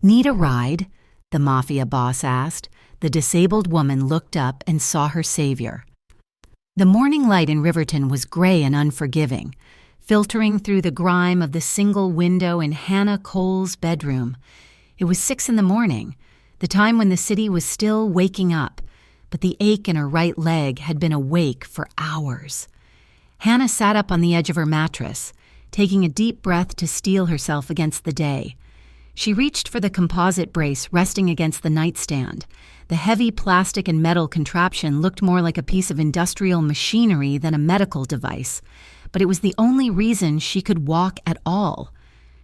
"Need a ride?" the mafia boss asked. The disabled woman looked up and saw her savior. The morning light in Riverton was gray and unforgiving, filtering through the grime of the single window in Hannah Cole's bedroom. It was 6 in the morning, the time when the city was still waking up, but the ache in her right leg had been awake for hours. Hannah sat up on the edge of her mattress, taking a deep breath to steel herself against the day. She reached for the composite brace resting against the nightstand. The heavy plastic and metal contraption looked more like a piece of industrial machinery than a medical device, but it was the only reason she could walk at all.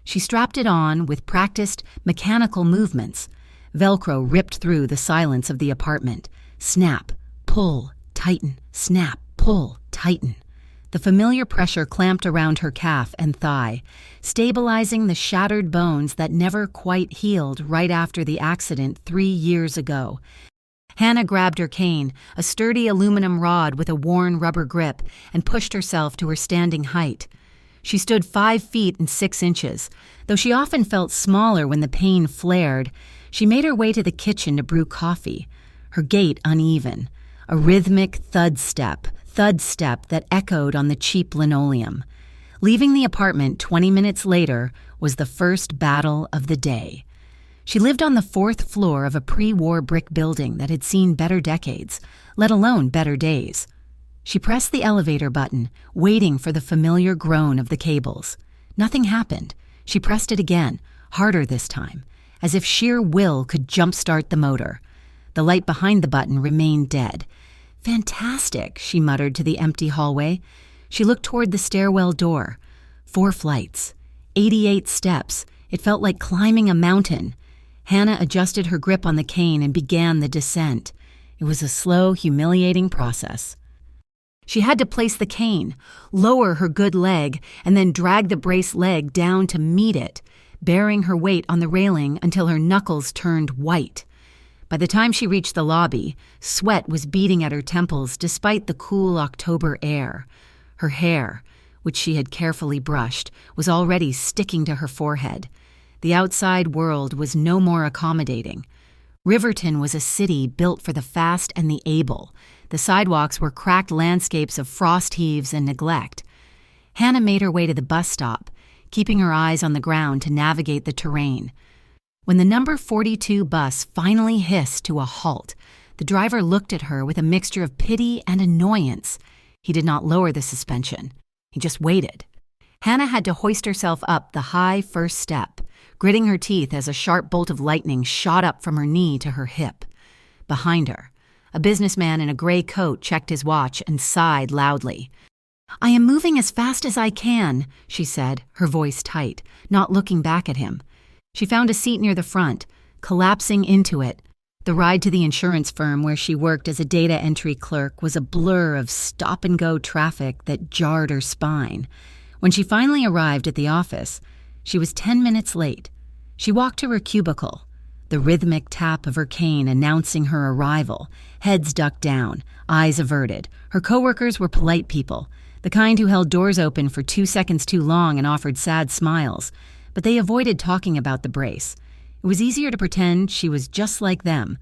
She strapped it on with practiced mechanical movements. Velcro ripped through the silence of the apartment. Snap, pull, tighten, snap, pull, tighten. The familiar pressure clamped around her calf and thigh, stabilizing the shattered bones that never quite healed right after the accident 3 years ago. Hannah grabbed her cane, a sturdy aluminum rod with a worn rubber grip, and pushed herself to her standing height. She stood 5 feet and 6 inches. Though she often felt smaller when the pain flared, she made her way to the kitchen to brew coffee, her gait uneven, a rhythmic thud step that echoed on the cheap linoleum. Leaving the apartment 20 minutes later was the first battle of the day. She lived on the 4th floor of a pre-war brick building that had seen better decades, let alone better days. She pressed the elevator button, waiting for the familiar groan of the cables. Nothing happened. She pressed it again, harder this time, as if sheer will could jumpstart the motor. The light behind the button remained dead. "Fantastic," she muttered to the empty hallway. She looked toward the stairwell door. 4 flights, 88 steps. It felt like climbing a mountain. Hannah adjusted her grip on the cane and began the descent. It was a slow, humiliating process. She had to place the cane, lower her good leg, and then drag the brace leg down to meet it, bearing her weight on the railing until her knuckles turned white. By the time she reached the lobby, sweat was beading at her temples despite the cool October air. Her hair, which she had carefully brushed, was already sticking to her forehead. The outside world was no more accommodating. Riverton was a city built for the fast and the able. The sidewalks were cracked landscapes of frost heaves and neglect. Hannah made her way to the bus stop, keeping her eyes on the ground to navigate the terrain. When the number 42 bus finally hissed to a halt, the driver looked at her with a mixture of pity and annoyance. He did not lower the suspension. He just waited. Hannah had to hoist herself up the high first step, gritting her teeth as a sharp bolt of lightning shot up from her knee to her hip. Behind her, a businessman in a gray coat checked his watch and sighed loudly. "I am moving as fast as I can," she said, her voice tight, not looking back at him. She found a seat near the front, collapsing into it. The ride to the insurance firm where she worked as a data entry clerk was a blur of stop-and-go traffic that jarred her spine. When she finally arrived at the office, she was 10 minutes late. She walked to her cubicle, the rhythmic tap of her cane announcing her arrival, heads ducked down, eyes averted. Her coworkers were polite people, the kind who held doors open for 2 seconds too long and offered sad smiles, but they avoided talking about the brace. It was easier to pretend she was just like them,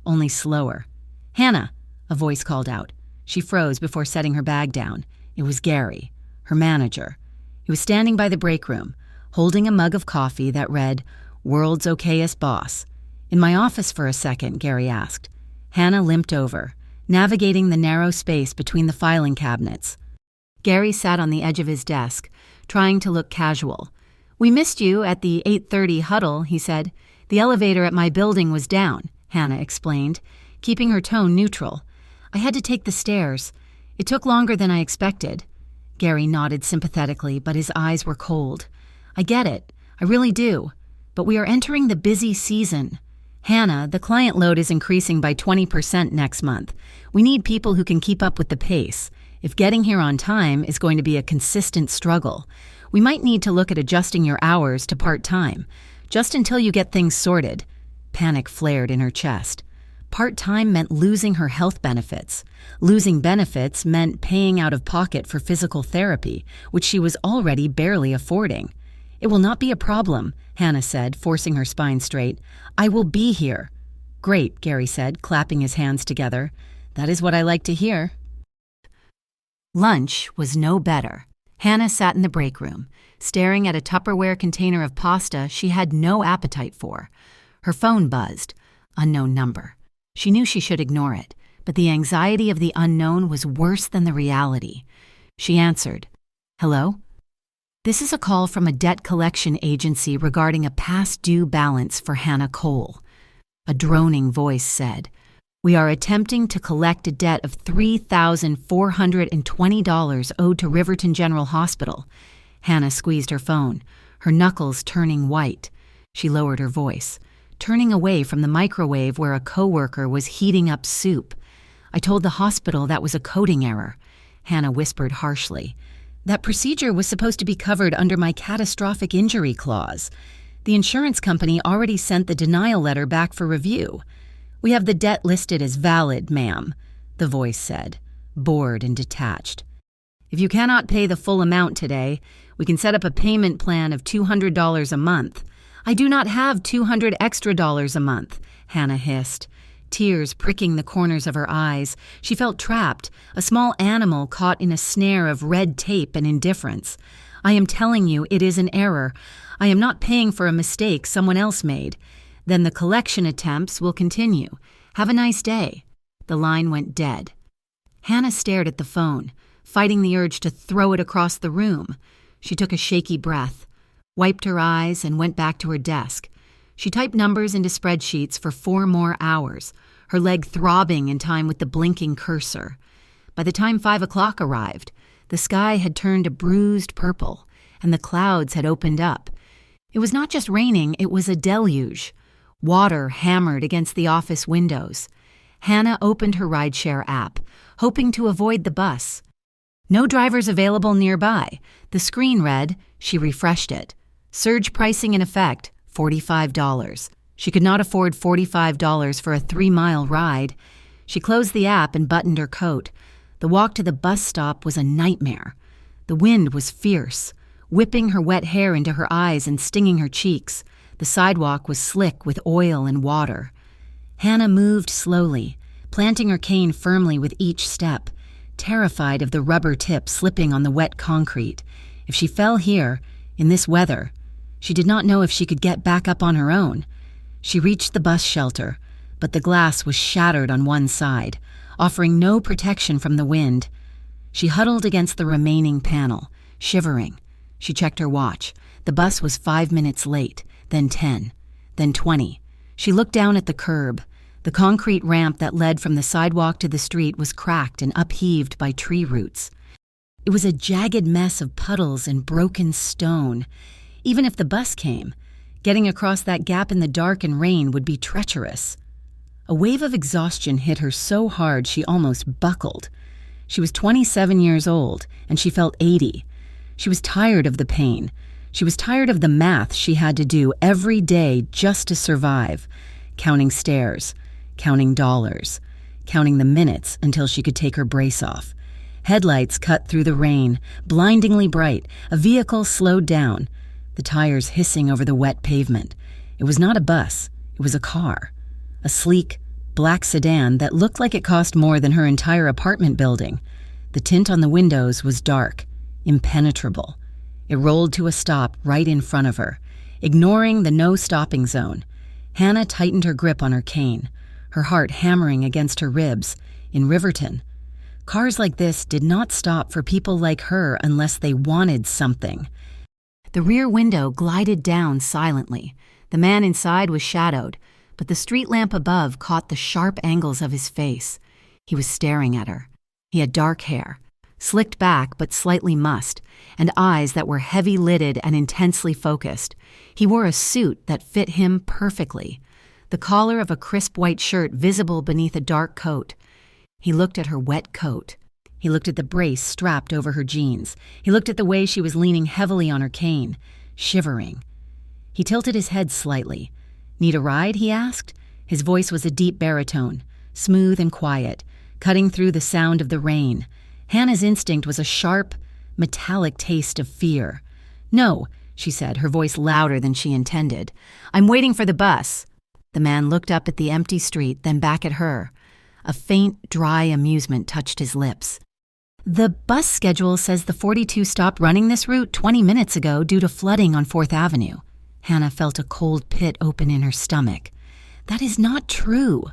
only slower. "Hannah," a voice called out. She froze before setting her bag down. It was Gary, her manager. He was standing by the break room, holding a mug of coffee that read, "World's Okayest Boss." "In my office for a second," Gary asked. Hannah limped over, navigating the narrow space between the filing cabinets. Gary sat on the edge of his desk, trying to look casual. "We missed you at the 8:30 huddle," he said. "The elevator at my building was down," Hannah explained, keeping her tone neutral. "I had to take the stairs. It took longer than I expected." Gary nodded sympathetically, but his eyes were cold. "I get it. I really do. But we are entering the busy season. Hannah, the client load is increasing by 20% next month. We need people who can keep up with the pace. If getting here on time is going to be a consistent struggle, we might need to look at adjusting your hours to part-time, just until you get things sorted." Panic flared in her chest. Part-time meant losing her health benefits. Losing benefits meant paying out of pocket for physical therapy, which she was already barely affording. "It will not be a problem," Hannah said, forcing her spine straight. "I will be here." "Great," Gary said, clapping his hands together. "That is what I like to hear." Lunch was no better. Hannah sat in the break room, staring at a Tupperware container of pasta she had no appetite for. Her phone buzzed. Unknown number. She knew she should ignore it, but the anxiety of the unknown was worse than the reality. She answered. "Hello? This is a call from a debt collection agency regarding a past due balance for Hannah Cole." A droning voice said, "We are attempting to collect a debt of $3,420 owed to Riverton General Hospital." Hannah squeezed her phone, her knuckles turning white. She lowered her voice, turning away from the microwave where a coworker was heating up soup. "I told the hospital that was a coding error," Hannah whispered harshly. "That procedure was supposed to be covered under my catastrophic injury clause. The insurance company already sent the denial letter back for review." "We have the debt listed as valid, ma'am," the voice said, bored and detached. "If you cannot pay the full amount today, we can set up a payment plan of $200 a month." "I do not have $200 extra a month," Hannah hissed, tears pricking the corners of her eyes. She felt trapped, a small animal caught in a snare of red tape and indifference. "I am telling you it is an error. I am not paying for a mistake someone else made. Then the collection attempts will continue. Have a nice day." The line went dead. Hannah stared at the phone, fighting the urge to throw it across the room. She took a shaky breath, wiped her eyes, and went back to her desk. She typed numbers into spreadsheets for 4 more hours, her leg throbbing in time with the blinking cursor. By the time 5 o'clock arrived, the sky had turned a bruised purple, and the clouds had opened up. It was not just raining, it was a deluge. Water hammered against the office windows. Hannah opened her rideshare app, hoping to avoid the bus. "No drivers available nearby." The screen read. She refreshed it. "Surge pricing in effect, $45. She could not afford $45 for a 3-mile ride. She closed the app and buttoned her coat. The walk to the bus stop was a nightmare. The wind was fierce, whipping her wet hair into her eyes and stinging her cheeks. The sidewalk was slick with oil and water. Hannah moved slowly, planting her cane firmly with each step, terrified of the rubber tip slipping on the wet concrete. If she fell here, in this weather, she did not know if she could get back up on her own. She reached the bus shelter, but the glass was shattered on one side, offering no protection from the wind. She huddled against the remaining panel, shivering. She checked her watch. The bus was 5 minutes late, then 10, then 20. She looked down at the curb. The concrete ramp that led from the sidewalk to the street was cracked and upheaved by tree roots. It was a jagged mess of puddles and broken stone. Even if the bus came, getting across that gap in the dark and rain would be treacherous. A wave of exhaustion hit her so hard she almost buckled. She was 27 years old, and she felt 80. She was tired of the pain. She was tired of the math she had to do every day just to survive, counting stairs, counting dollars, counting the minutes until she could take her brace off. Headlights cut through the rain, blindingly bright. A vehicle slowed down, the tires hissing over the wet pavement. It was not a bus, it was a car. A sleek, black sedan that looked like it cost more than her entire apartment building. The tint on the windows was dark, impenetrable. It rolled to a stop right in front of her, ignoring the no-stopping zone. Hannah tightened her grip on her cane, her heart hammering against her ribs. In Riverton, cars like this did not stop for people like her unless they wanted something. The rear window glided down silently. The man inside was shadowed, but the street lamp above caught the sharp angles of his face. He was staring at her. He had dark hair, slicked back but slightly mussed, and eyes that were heavy-lidded and intensely focused. He wore a suit that fit him perfectly, the collar of a crisp white shirt visible beneath a dark coat. He looked at her wet coat. He looked at the brace strapped over her jeans. He looked at the way she was leaning heavily on her cane, shivering. He tilted his head slightly. "Need a ride?" he asked. His voice was a deep baritone, smooth and quiet, cutting through the sound of the rain. Hannah's instinct was a sharp, metallic taste of fear. "No," she said, her voice louder than she intended. "I'm waiting for the bus." The man looked up at the empty street, then back at her. A faint, dry amusement touched his lips. "The bus schedule says the 42 stopped running this route 20 minutes ago due to flooding on 4th Avenue. Hannah felt a cold pit open in her stomach. "That is not true."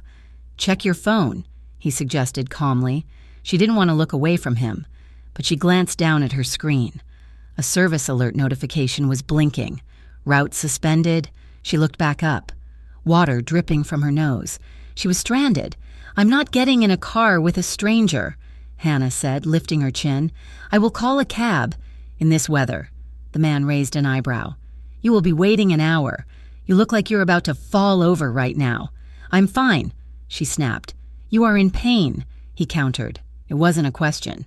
"Check your phone," he suggested calmly. She didn't want to look away from him, but she glanced down at her screen. A service alert notification was blinking. Route suspended. She looked back up. Water dripping from her nose. She was stranded. "I'm not getting in a car with a stranger," Hannah said, lifting her chin. "I will call a cab." "In this weather." The man raised an eyebrow. "You will be waiting an hour. You look like you're about to fall over right now." "I'm fine," she snapped. "You are in pain," he countered. It wasn't a question.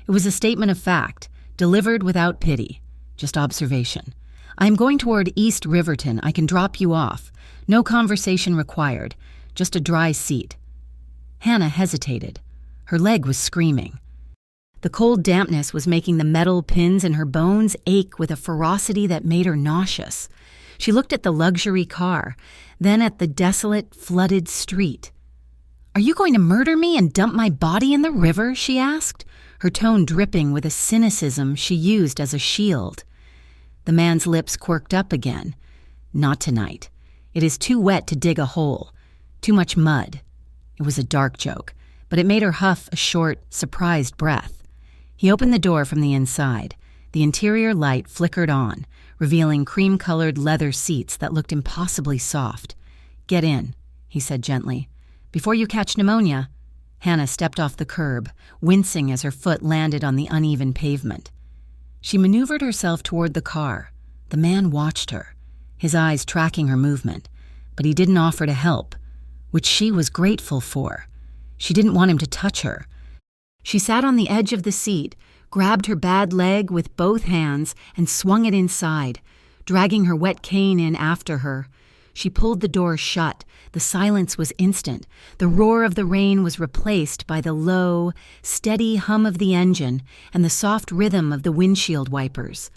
It was a statement of fact, delivered without pity, just observation. "I'm going toward East Riverton. I can drop you off. No conversation required, just a dry seat." Hannah hesitated. Her leg was screaming. The cold dampness was making the metal pins in her bones ache with a ferocity that made her nauseous. She looked at the luxury car, then at the desolate, flooded street. "Are you going to murder me and dump my body in the river?" she asked, her tone dripping with a cynicism she used as a shield. The man's lips quirked up again. "Not tonight. It is too wet to dig a hole. Too much mud." It was a dark joke, but it made her huff a short, surprised breath. He opened the door from the inside. The interior light flickered on, revealing cream-colored leather seats that looked impossibly soft. "Get in," he said gently. "Before you catch pneumonia." Hannah stepped off the curb, wincing as her foot landed on the uneven pavement. She maneuvered herself toward the car. The man watched her, his eyes tracking her movement, but he didn't offer to help, which she was grateful for. She didn't want him to touch her. She sat on the edge of the seat, grabbed her bad leg with both hands, and swung it inside, dragging her wet cane in after her. She pulled the door shut. The silence was instant. The roar of the rain was replaced by the low, steady hum of the engine and the soft rhythm of the windshield wipers.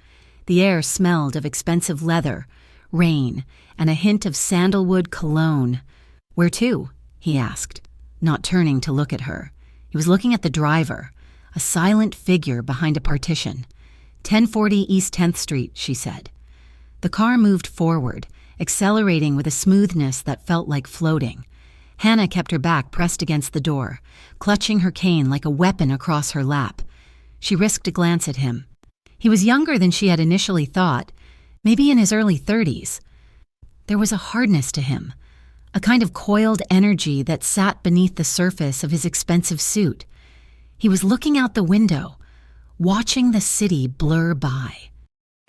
The air smelled of expensive leather, rain, and a hint of sandalwood cologne. "Where to?" he asked, not turning to look at her. He was looking at the driver, a silent figure behind a partition. 1040 East 10th Street, she said. The car moved forward, accelerating with a smoothness that felt like floating. Hannah kept her back pressed against the door, clutching her cane like a weapon across her lap. She risked a glance at him. He was younger than she had initially thought, maybe in his early 30s. There was a hardness to him, a kind of coiled energy that sat beneath the surface of his expensive suit. He was looking out the window, watching the city blur by.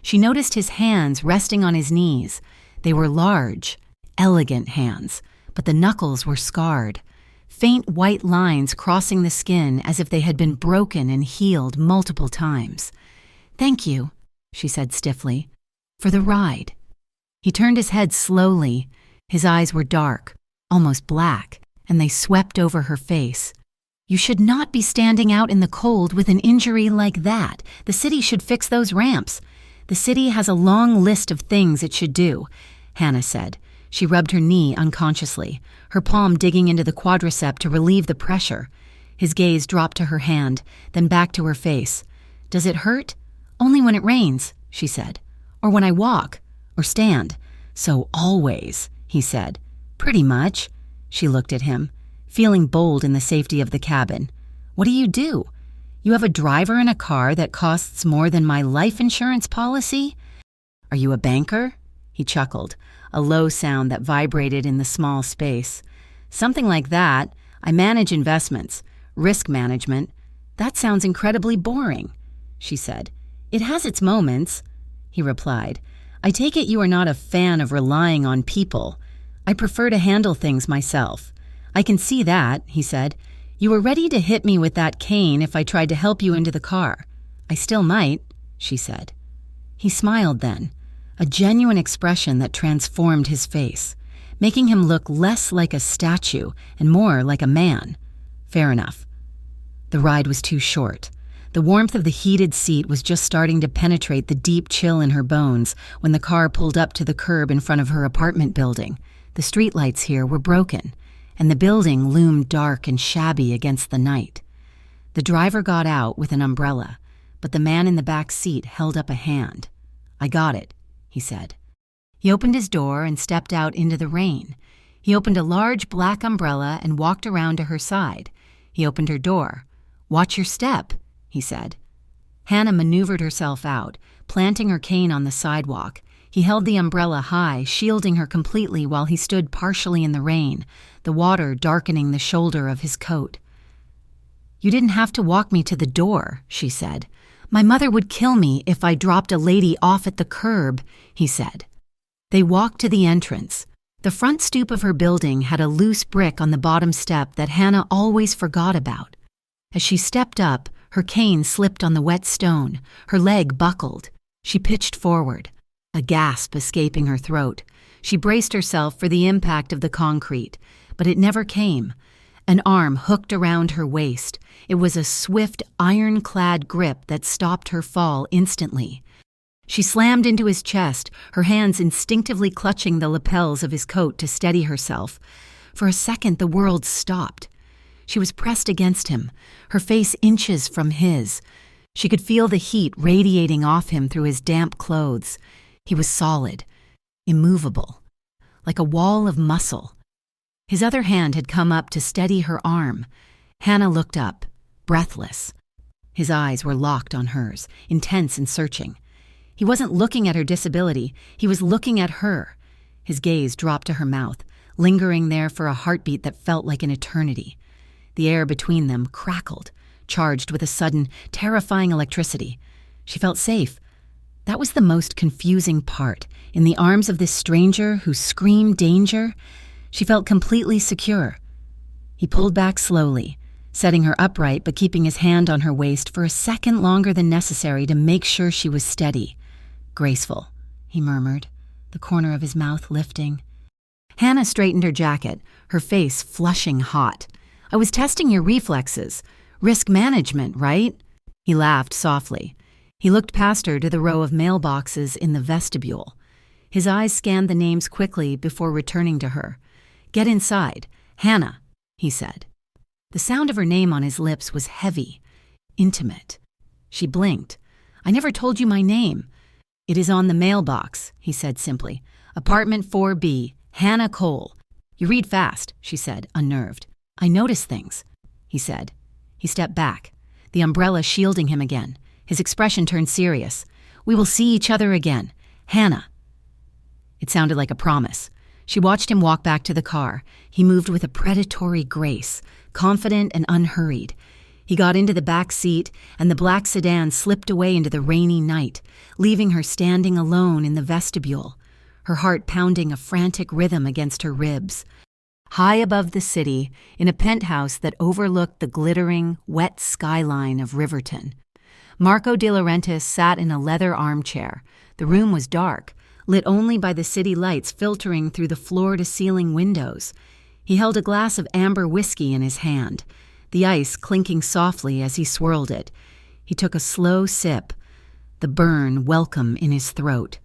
She noticed his hands resting on his knees. They were large, elegant hands, but the knuckles were scarred, faint white lines crossing the skin as if they had been broken and healed multiple times. "Thank you," she said stiffly, "for the ride." He turned his head slowly. His eyes were dark, almost black, and they swept over her face. "You should not be standing out in the cold with an injury like that. The city should fix those ramps. The city has a long list of things it should do," Hannah said. She rubbed her knee unconsciously, her palm digging into the quadricep to relieve the pressure. His gaze dropped to her hand, then back to her face. "Does it hurt?" "Only when it rains," she said. "Or when I walk, or stand." "So always," he said. "Pretty much." She looked at him, feeling bold in the safety of the cabin. "What do? You have a driver in a car that costs more than my life insurance policy?" "Are you a banker?" He chuckled, a low sound that vibrated in the small space. "Something like that. I manage investments, risk management." "That sounds incredibly boring," she said. "It has its moments," he replied. "I take it you are not a fan of relying on people. I prefer to handle things myself." "I can see that," he said. "You were ready to hit me with that cane if I tried to help you into the car." "I still might," she said. He smiled then, a genuine expression that transformed his face, making him look less like a statue and more like a man. Fair enough. The ride was too short. The warmth of the heated seat was just starting to penetrate the deep chill in her bones when the car pulled up to the curb in front of her apartment building. The streetlights here were broken, and the building loomed dark and shabby against the night. The driver got out with an umbrella, but the man in the back seat held up a hand. "I got it," he said. He opened his door and stepped out into the rain. He opened a large black umbrella and walked around to her side. He opened her door. "Watch your step," he said. Hannah maneuvered herself out, planting her cane on the sidewalk. He held the umbrella high, shielding her completely while he stood partially in the rain, the water darkening the shoulder of his coat. "You didn't have to walk me to the door," she said. "My mother would kill me if I dropped a lady off at the curb," he said. They walked to the entrance. The front stoop of her building had a loose brick on the bottom step that Hannah always forgot about. As she stepped up, her cane slipped on the wet stone. Her leg buckled. She pitched forward, a gasp escaping her throat. She braced herself for the impact of the concrete, but it never came. An arm hooked around her waist. It was a swift, iron-clad grip that stopped her fall instantly. She slammed into his chest, her hands instinctively clutching the lapels of his coat to steady herself. For a second, the world stopped. She was pressed against him, her face inches from his. She could feel the heat radiating off him through his damp clothes. He was solid, immovable, like a wall of muscle. His other hand had come up to steady her arm. Hannah looked up, breathless. His eyes were locked on hers, intense and searching. He wasn't looking at her disability, he was looking at her. His gaze dropped to her mouth, lingering there for a heartbeat that felt like an eternity. The air between them crackled, charged with a sudden, terrifying electricity. She felt safe. That was the most confusing part. In the arms of this stranger who screamed danger, she felt completely secure. He pulled back slowly, setting her upright but keeping his hand on her waist for a second longer than necessary to make sure she was steady. "Graceful," he murmured, the corner of his mouth lifting. Hannah straightened her jacket, her face flushing hot. "I was testing your reflexes. Risk management, right?" He laughed softly. He looked past her to the row of mailboxes in the vestibule. His eyes scanned the names quickly before returning to her. "Get inside. Hannah," he said. The sound of her name on his lips was heavy, intimate. She blinked. "I never told you my name." "It is on the mailbox," he said simply. "Apartment 4B, Hannah Cole." "You read fast," she said, unnerved. "I notice things," he said. He stepped back, the umbrella shielding him again. His expression turned serious. "We will see each other again. Hannah." It sounded like a promise. She watched him walk back to the car. He moved with a predatory grace, confident and unhurried. He got into the back seat, and the black sedan slipped away into the rainy night, leaving her standing alone in the vestibule, her heart pounding a frantic rhythm against her ribs. High above the city, in a penthouse that overlooked the glittering, wet skyline of Riverton, Marco De Laurentiis sat in a leather armchair. The room was dark, lit only by the city lights filtering through the floor-to-ceiling windows. He held a glass of amber whiskey in his hand, the ice clinking softly as he swirled it. He took a slow sip, the burn welcome in his throat.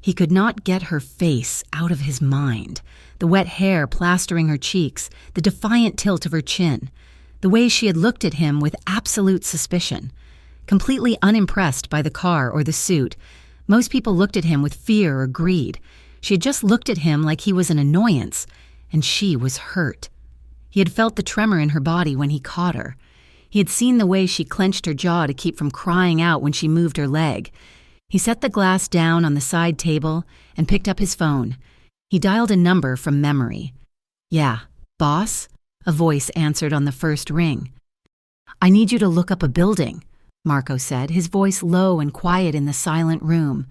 He could not get her face out of his mind, the wet hair plastering her cheeks, the defiant tilt of her chin, the way she had looked at him with absolute suspicion. Completely unimpressed by the car or the suit, most people looked at him with fear or greed. She had just looked at him like he was an annoyance, and she was hurt. He had felt the tremor in her body when he caught her. He had seen the way she clenched her jaw to keep from crying out when she moved her leg. He set the glass down on the side table and picked up his phone. He dialed a number from memory. "Yeah, boss?" a voice answered on the first ring. "I need you to look up a building," Marco said, his voice low and quiet in the silent room.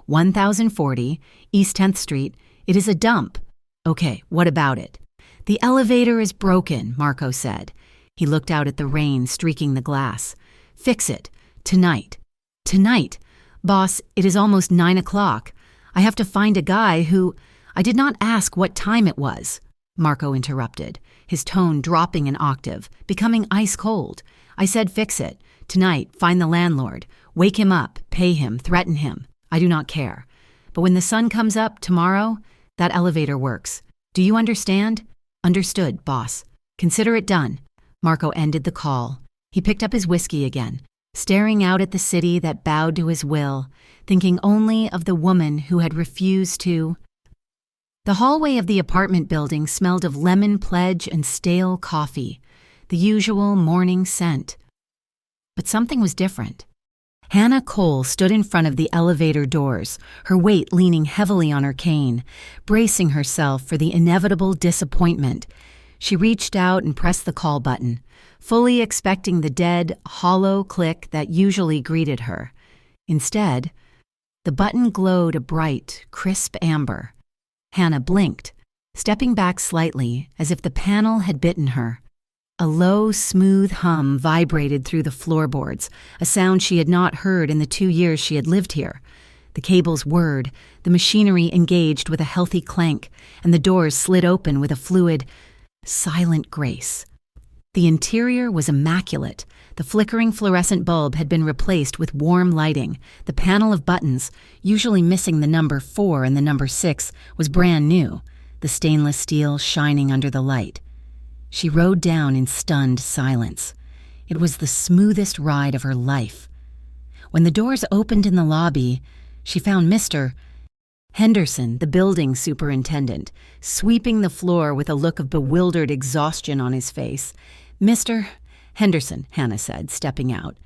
1040 East 10th Street. It is a dump." "Okay, what about it?" "The elevator is broken," Marco said. He looked out at the rain streaking the glass. "Fix it. Tonight." "Tonight? Boss, it is almost 9 o'clock. I have to find a guy who—" "I did not ask what time it was," Marco interrupted, his tone dropping an octave, becoming ice cold. "I said fix it. Tonight, find the landlord. Wake him up, pay him, threaten him. I do not care. But when the sun comes up tomorrow, that elevator works. Do you understand? Understood, boss. Consider it done. Marco ended the call. He picked up his whiskey again, staring out at the city that bowed to his will, thinking only of the woman who had refused to. The hallway of the apartment building smelled of lemon pledge and stale coffee, the usual morning scent. But something was different. Hannah Cole stood in front of the elevator doors, her weight leaning heavily on her cane, bracing herself for the inevitable disappointment. She reached out and pressed the call button, fully expecting the dead, hollow click that usually greeted her. Instead, the button glowed a bright, crisp amber. Hannah blinked, stepping back slightly as if the panel had bitten her. A low, smooth hum vibrated through the floorboards, a sound she had not heard in the 2 years she had lived here. The cables whirred, the machinery engaged with a healthy clank, and the doors slid open with a fluid, silent grace. The interior was immaculate. The flickering fluorescent bulb had been replaced with warm lighting. The panel of buttons, usually missing the number 4 and the number 6, was brand new, the stainless steel shining under the light. She rode down in stunned silence. It was the smoothest ride of her life. When the doors opened in the lobby, she found Mr. Henderson, the building superintendent, sweeping the floor with a look of bewildered exhaustion on his face. "Mr. Henderson," Hannah said, stepping out.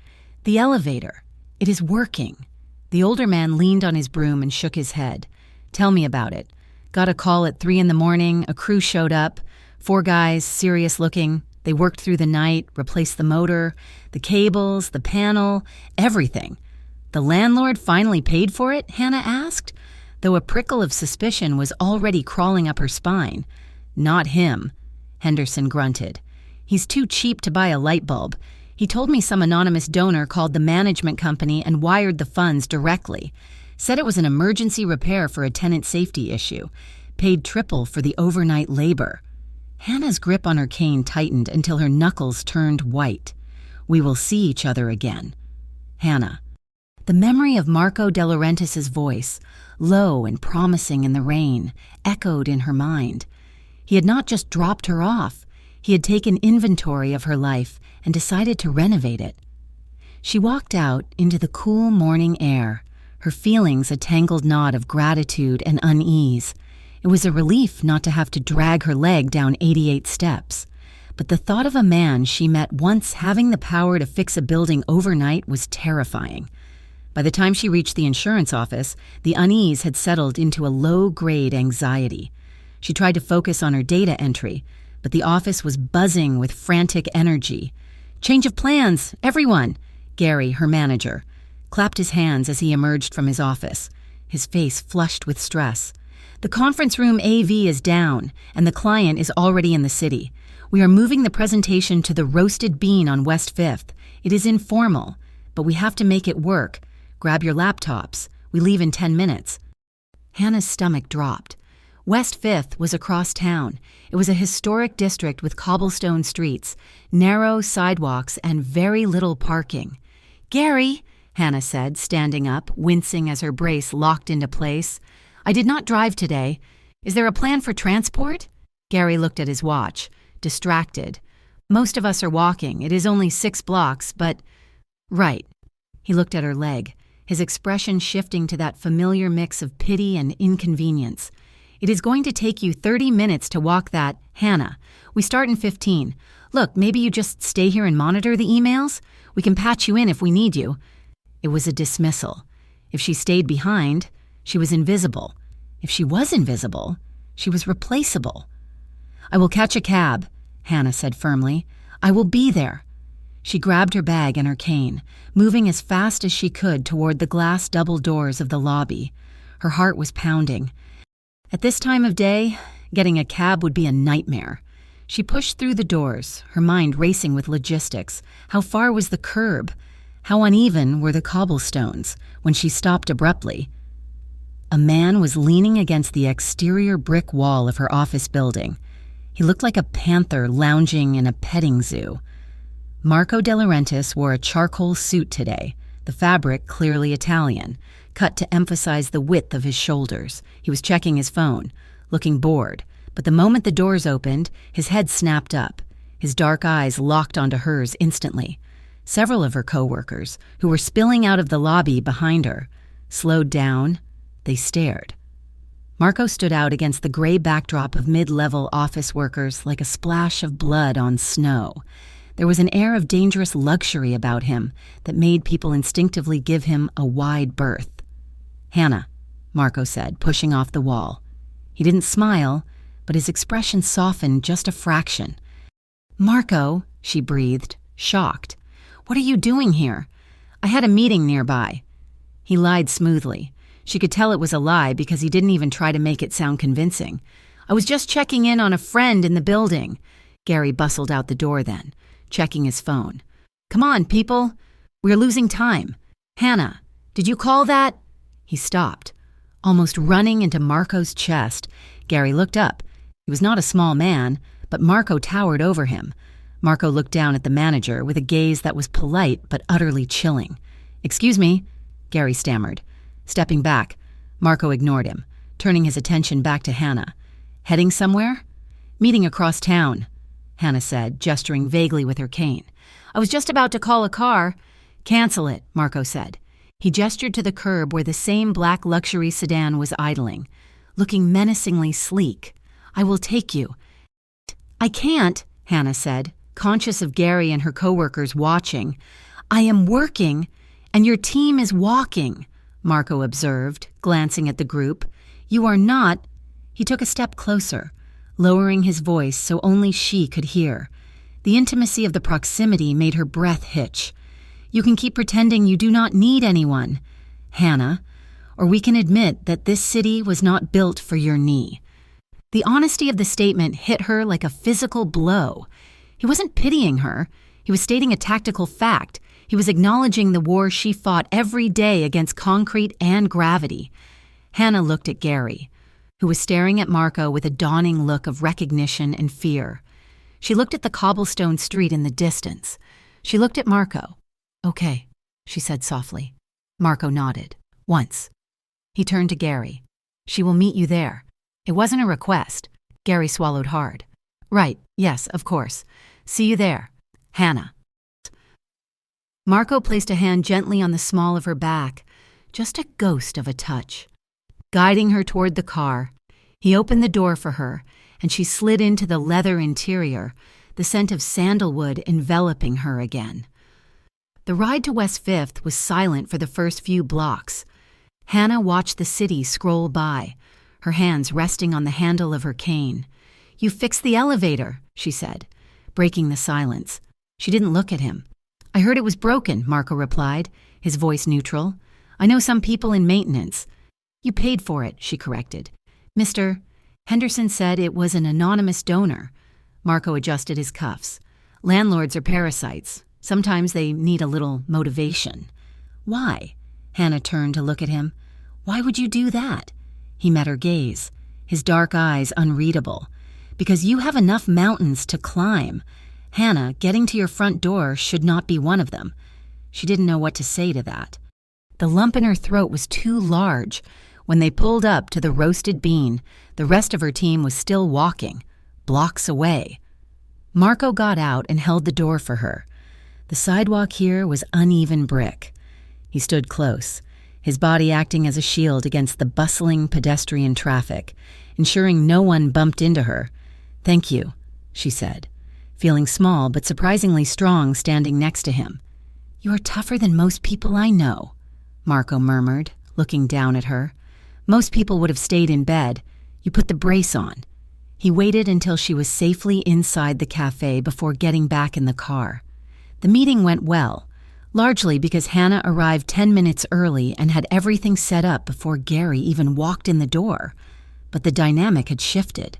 "The elevator. It is working." The older man leaned on his broom and shook his head. "Tell me about it. Got a call at 3 a.m, a crew showed up. 4 guys, serious looking. They worked through the night, replaced the motor, the cables, the panel, everything." "The landlord finally paid for it?" Hannah asked, though a prickle of suspicion was already crawling up her spine. "Not him," Henderson grunted. "He's too cheap to buy a light bulb. He told me some anonymous donor called the management company and wired the funds directly. Said it was an emergency repair for a tenant safety issue. Paid triple for the overnight labor." Hannah's grip on her cane tightened until her knuckles turned white. "We will see each other again." Hannah. The memory of Marco De Laurentiis' voice, low and promising in the rain, echoed in her mind. He had not just dropped her off. He had taken inventory of her life and decided to renovate it. She walked out into the cool morning air, her feelings a tangled knot of gratitude and unease. It was a relief not to have to drag her leg down 88 steps. But the thought of a man she met once having the power to fix a building overnight was terrifying. By the time she reached the insurance office, the unease had settled into a low-grade anxiety. She tried to focus on her data entry, but the office was buzzing with frantic energy. "Change of plans, everyone!" Gary, her manager, clapped his hands as he emerged from his office, his face flushed with stress. "The conference room AV is down, and the client is already in the city. We are moving the presentation to the Roasted Bean on West 5th. It is informal, but we have to make it work. Grab your laptops. We leave in 10 minutes. Hannah's stomach dropped. West 5th was across town. It was a historic district with cobblestone streets, narrow sidewalks, and very little parking. "Gary," Hannah said, standing up, wincing as her brace locked into place. "I did not drive today. Is there a plan for transport?" Gary looked at his watch, distracted. "Most of us are walking. It is only 6 blocks, but—" "Right." He looked at her leg, his expression shifting to that familiar mix of pity and inconvenience. "It is going to take you 30 minutes to walk that, Hannah. We start in 15. Look, maybe you just stay here and monitor the emails? We can patch you in if we need you." It was a dismissal. If she stayed behind, she was invisible. If she was invisible, she was replaceable. "I will catch a cab," Hannah said firmly. "I will be there." She grabbed her bag and her cane, moving as fast as she could toward the glass double doors of the lobby. Her heart was pounding. At this time of day, getting a cab would be a nightmare. She pushed through the doors, her mind racing with logistics. How far was the curb? How uneven were the cobblestones when she stopped abruptly? A man was leaning against the exterior brick wall of her office building. He looked like a panther lounging in a petting zoo. Marco De Laurentiis wore a charcoal suit today, the fabric clearly Italian, cut to emphasize the width of his shoulders. He was checking his phone, looking bored, but the moment the doors opened, his head snapped up. His dark eyes locked onto hers instantly. Several of her co-workers, who were spilling out of the lobby behind her, slowed down. They stared. Marco stood out against the gray backdrop of mid-level office workers like a splash of blood on snow. There was an air of dangerous luxury about him that made people instinctively give him a wide berth. "Hannah," Marco said, pushing off the wall. He didn't smile, but his expression softened just a fraction. "Marco," she breathed, shocked. "What are you doing here? I had a meeting nearby." He lied smoothly. She could tell it was a lie because he didn't even try to make it sound convincing. "I was just checking in on a friend in the building." Gary bustled out the door then, checking his phone. "Come on, people. We're losing time. Hannah, did you call that?" He stopped, almost running into Marco's chest. Gary looked up. He was not a small man, but Marco towered over him. Marco looked down at the manager with a gaze that was polite but utterly chilling. "Excuse me," Gary stammered. Stepping back, Marco ignored him, turning his attention back to Hannah. "Heading somewhere?" "Meeting across town," Hannah said, gesturing vaguely with her cane. "I was just about to call a car." "Cancel it," Marco said. He gestured to the curb where the same black luxury sedan was idling, looking menacingly sleek. "I will take you." "I can't," Hannah said, conscious of Gary and her coworkers watching. "I am working, and your team is walking," Marco observed, glancing at the group. "You are not." He took a step closer, lowering his voice so only she could hear. The intimacy of the proximity made her breath hitch. "You can keep pretending you do not need anyone, Hannah, or we can admit that this city was not built for your knee." The honesty of the statement hit her like a physical blow. He wasn't pitying her. He was stating a tactical fact. He was acknowledging the war she fought every day against concrete and gravity. Hannah looked at Gary, who was staring at Marco with a dawning look of recognition and fear. She looked at the cobblestone street in the distance. She looked at Marco. "Okay," she said softly. Marco nodded. "Once." He turned to Gary. "She will meet you there." It wasn't a request. Gary swallowed hard. "Right, yes, of course. See you there. Hannah." Marco placed a hand gently on the small of her back, just a ghost of a touch. Guiding her toward the car, he opened the door for her, and she slid into the leather interior, the scent of sandalwood enveloping her again. The ride to West 5th was silent for the first few blocks. Hannah watched the city scroll by, her hands resting on the handle of her cane. "You fixed the elevator," she said, breaking the silence. She didn't look at him. "I heard it was broken," Marco replied, his voice neutral. "I know some people in maintenance." "You paid for it," she corrected. "Mr. Henderson said it was an anonymous donor." Marco adjusted his cuffs. "Landlords are parasites. Sometimes they need a little motivation." "Why?" Hannah turned to look at him. "Why would you do that?" He met her gaze, his dark eyes unreadable. "Because you have enough mountains to climb. Hannah, getting to your front door should not be one of them." She didn't know what to say to that. The lump in her throat was too large. When they pulled up to the roasted bean, the rest of her team was still walking, blocks away. Marco got out and held the door for her. The sidewalk here was uneven brick. He stood close, his body acting as a shield against the bustling pedestrian traffic, ensuring no one bumped into her. "Thank you," she said, feeling small but surprisingly strong standing next to him. "You are tougher than most people I know," Marco murmured, looking down at her. "Most people would have stayed in bed. You put the brace on." He waited until she was safely inside the cafe before getting back in the car. The meeting went well, largely because Hannah arrived 10 minutes early and had everything set up before Gary even walked in the door. But the dynamic had shifted.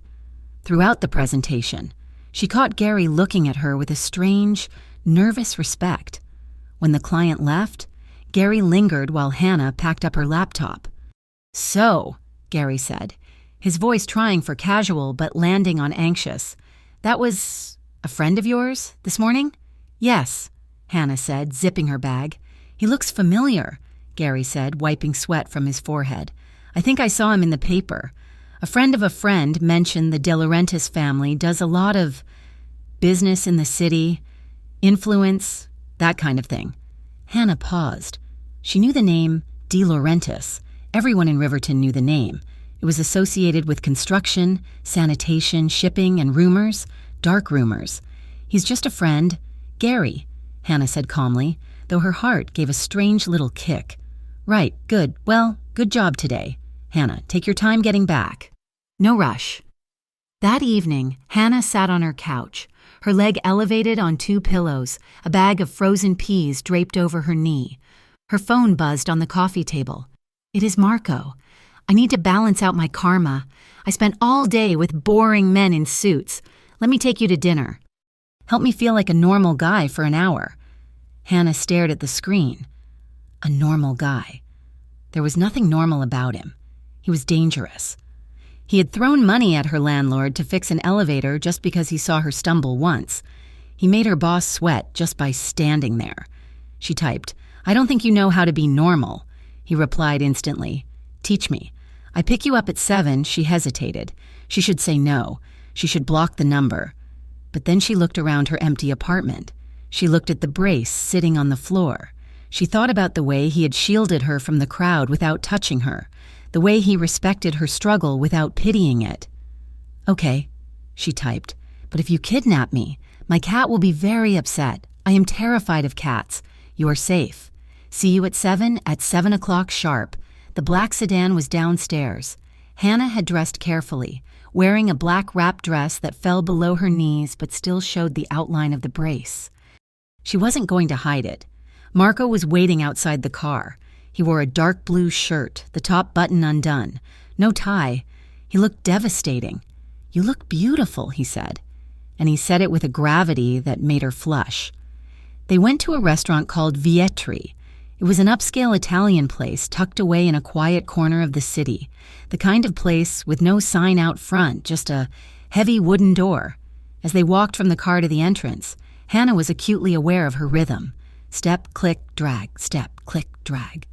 Throughout the presentation, she caught Gary looking at her with a strange, nervous respect. When the client left, Gary lingered while Hannah packed up her laptop. "So," Gary said, his voice trying for casual but landing on anxious, "that was a friend of yours this morning?" Yes, Hannah said, zipping her bag. He looks familiar, Gary said, wiping sweat from his forehead. I think I saw him in the paper. A friend of a friend mentioned the De Laurentiis family does a lot of business in the city, influence, that kind of thing. Hannah paused. She knew the name De Laurentiis. Everyone in Riverton knew the name. It was associated with construction, sanitation, shipping, and rumors, dark rumors. He's just a friend. Gary, Hannah said calmly, though her heart gave a strange little kick. Right, good. Well, good job today. Hannah, take your time getting back. No rush. That evening, Hannah sat on her couch, her leg elevated on 2 pillows, a bag of frozen peas draped over her knee. Her phone buzzed on the coffee table. It is Marco. I need to balance out my karma. I spent all day with boring men in suits. Let me take you to dinner. Help me feel like a normal guy for an hour. Hannah stared at the screen. A normal guy. There was nothing normal about him. He was dangerous. He had thrown money at her landlord to fix an elevator just because he saw her stumble once. He made her boss sweat just by standing there. She typed, I don't think you know how to be normal. He replied instantly, Teach me. I pick you up at 7, she hesitated. She should say no. She should block the number. But then she looked around her empty apartment. She looked at the brace sitting on the floor. She thought about the way he had shielded her from the crowd without touching her, the way he respected her struggle without pitying it. Okay, she typed, but if you kidnap me, my cat will be very upset. I am terrified of cats. You are safe. See you at 7 at 7 o'clock sharp. The black sedan was downstairs. Hannah had dressed carefully, wearing a black wrap dress that fell below her knees but still showed the outline of the brace. She wasn't going to hide it. Marco was waiting outside the car. He wore a dark blue shirt, the top button undone. No tie. He looked devastating. You look beautiful, he said. And he said it with a gravity that made her flush. They went to a restaurant called Vietri. It was an upscale Italian place tucked away in a quiet corner of the city, the kind of place with no sign out front, just a heavy wooden door. As they walked from the car to the entrance, Hannah was acutely aware of her rhythm. Step, click, drag, step, click, drag.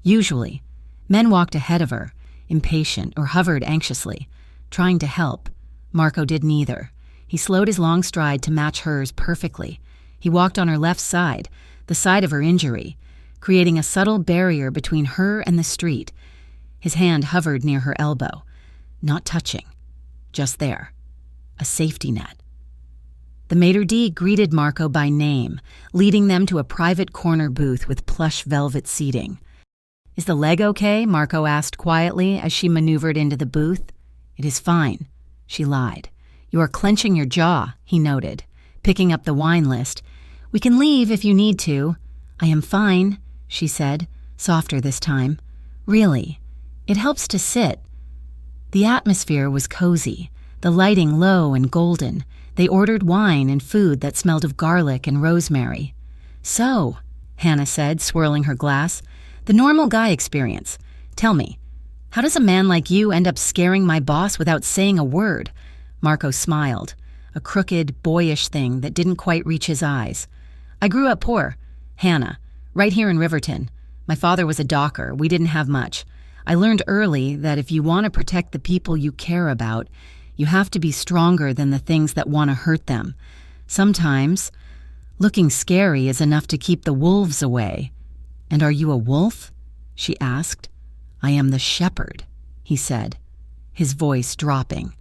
Usually, men walked ahead of her, impatient or hovered anxiously, trying to help. Marco did neither. He slowed his long stride to match hers perfectly. He walked on her left side, the side of her injury, creating a subtle barrier between her and the street. His hand hovered near her elbow, not touching, just there, a safety net. The maitre d' greeted Marco by name, leading them to a private corner booth with plush velvet seating. Is the leg okay? Marco asked quietly as she maneuvered into the booth. It is fine, she lied. You are clenching your jaw, he noted, picking up the wine list. We can leave if you need to. I am fine, she said, softer this time. Really, it helps to sit. The atmosphere was cozy, the lighting low and golden. They ordered wine and food that smelled of garlic and rosemary. So, Hannah said, swirling her glass, the normal guy experience. Tell me, how does a man like you end up scaring my boss without saying a word? Marco smiled, a crooked, boyish thing that didn't quite reach his eyes. I grew up poor. Hannah, right here in Riverton. My father was a docker. We didn't have much. I learned early that if you want to protect the people you care about, you have to be stronger than the things that want to hurt them. Sometimes, looking scary is enough to keep the wolves away. And are you a wolf? She asked. I am the shepherd, he said, his voice dropping.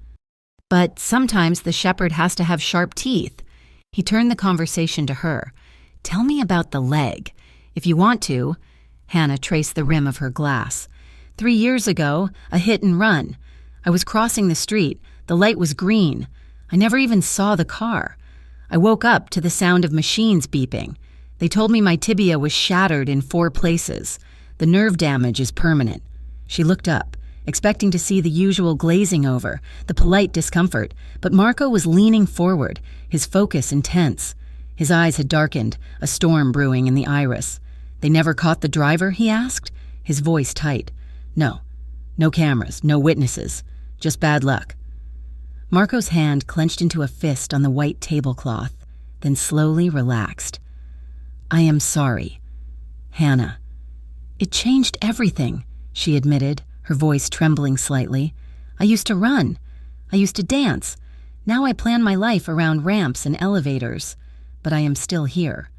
But sometimes the shepherd has to have sharp teeth. He turned the conversation to her. Tell me about the leg. If you want to. Hannah traced the rim of her glass. 3 years ago, a hit and run. I was crossing the street. The light was green. I never even saw the car. I woke up to the sound of machines beeping. They told me my tibia was shattered in 4 places. The nerve damage is permanent. She looked up, expecting to see the usual glazing over, the polite discomfort, but Marco was leaning forward, his focus intense. His eyes had darkened, a storm brewing in the iris. They never caught the driver, he asked, his voice tight. No. No cameras, no witnesses. Just bad luck. Marco's hand clenched into a fist on the white tablecloth. then slowly relaxed. "I am sorry, Hannah." "It changed everything," she admitted, her voice trembling slightly. "I used to run. I used to dance. Now I plan my life around ramps and elevators. But I am still here."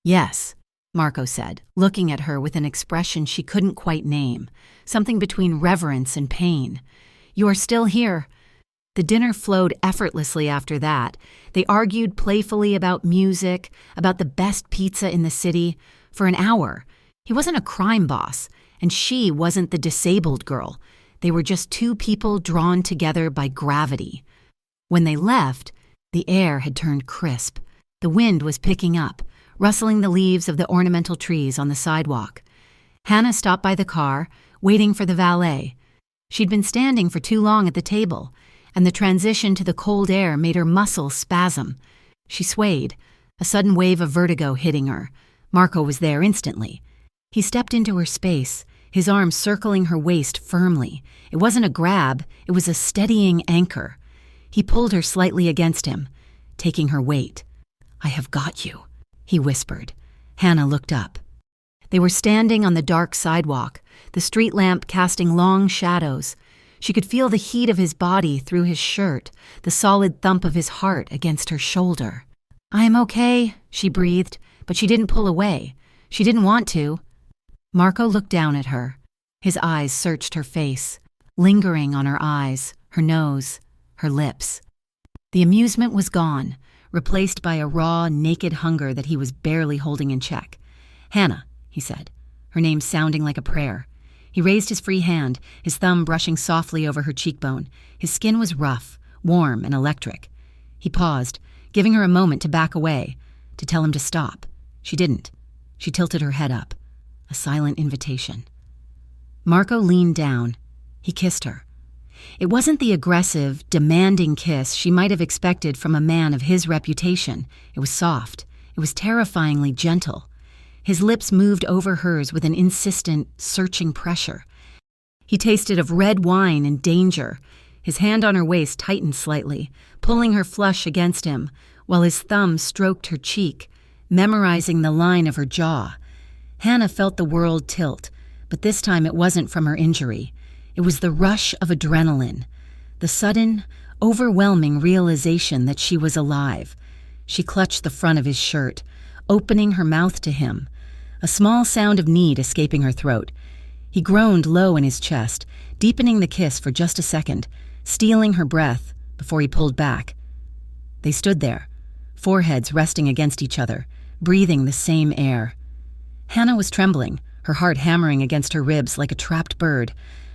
"Yes," Marco said, looking at her with an expression she couldn't quite name, something between reverence and pain. "You are still here." The dinner flowed effortlessly after that. They argued playfully about music, about the best pizza in the city, for an hour. He wasn't a crime boss, and she wasn't the disabled girl. They were just two people drawn together by gravity. When they left, the air had turned crisp. The wind was picking up, rustling the leaves of the ornamental trees on the sidewalk. Hannah stopped by the car, waiting for the valet. She'd been standing for too long at the table, and the transition to the cold air made her muscles spasm. She swayed, a sudden wave of vertigo hitting her. Marco was there instantly. He stepped into her space, his arm circling her waist firmly. It wasn't a grab, it was a steadying anchor. He pulled her slightly against him, taking her weight. "I have got you," he whispered. Hannah looked up. They were standing on the dark sidewalk, the street lamp casting long shadows. She could feel the heat of his body through his shirt, the solid thump of his heart against her shoulder. "I am okay," she breathed, but she didn't pull away. She didn't want to. Marco looked down at her. His eyes searched her face, lingering on her eyes, her nose, her lips. The amusement was gone, replaced by a raw, naked hunger that he was barely holding in check. "Hannah," he said, her name sounding like a prayer. He raised his free hand, his thumb brushing softly over her cheekbone. His skin was rough, warm, and electric. He paused, giving her a moment to back away, to tell him to stop. She didn't. She tilted her head up, a silent invitation. Marco leaned down. He kissed her. It wasn't the aggressive, demanding kiss she might have expected from a man of his reputation. It was soft. It was terrifyingly gentle. His lips moved over hers with an insistent, searching pressure. He tasted of red wine and danger. His hand on her waist tightened slightly, pulling her flush against him, while his thumb stroked her cheek, memorizing the line of her jaw. Hannah felt the world tilt, but this time it wasn't from her injury. It was the rush of adrenaline, the sudden, overwhelming realization that she was alive. She clutched the front of his shirt, opening her mouth to him, a small sound of need escaping her throat. He groaned low in his chest, deepening the kiss for just a second, stealing her breath before he pulled back. They stood there, foreheads resting against each other, breathing the same air. Hannah was trembling, her heart hammering against her ribs like a trapped bird.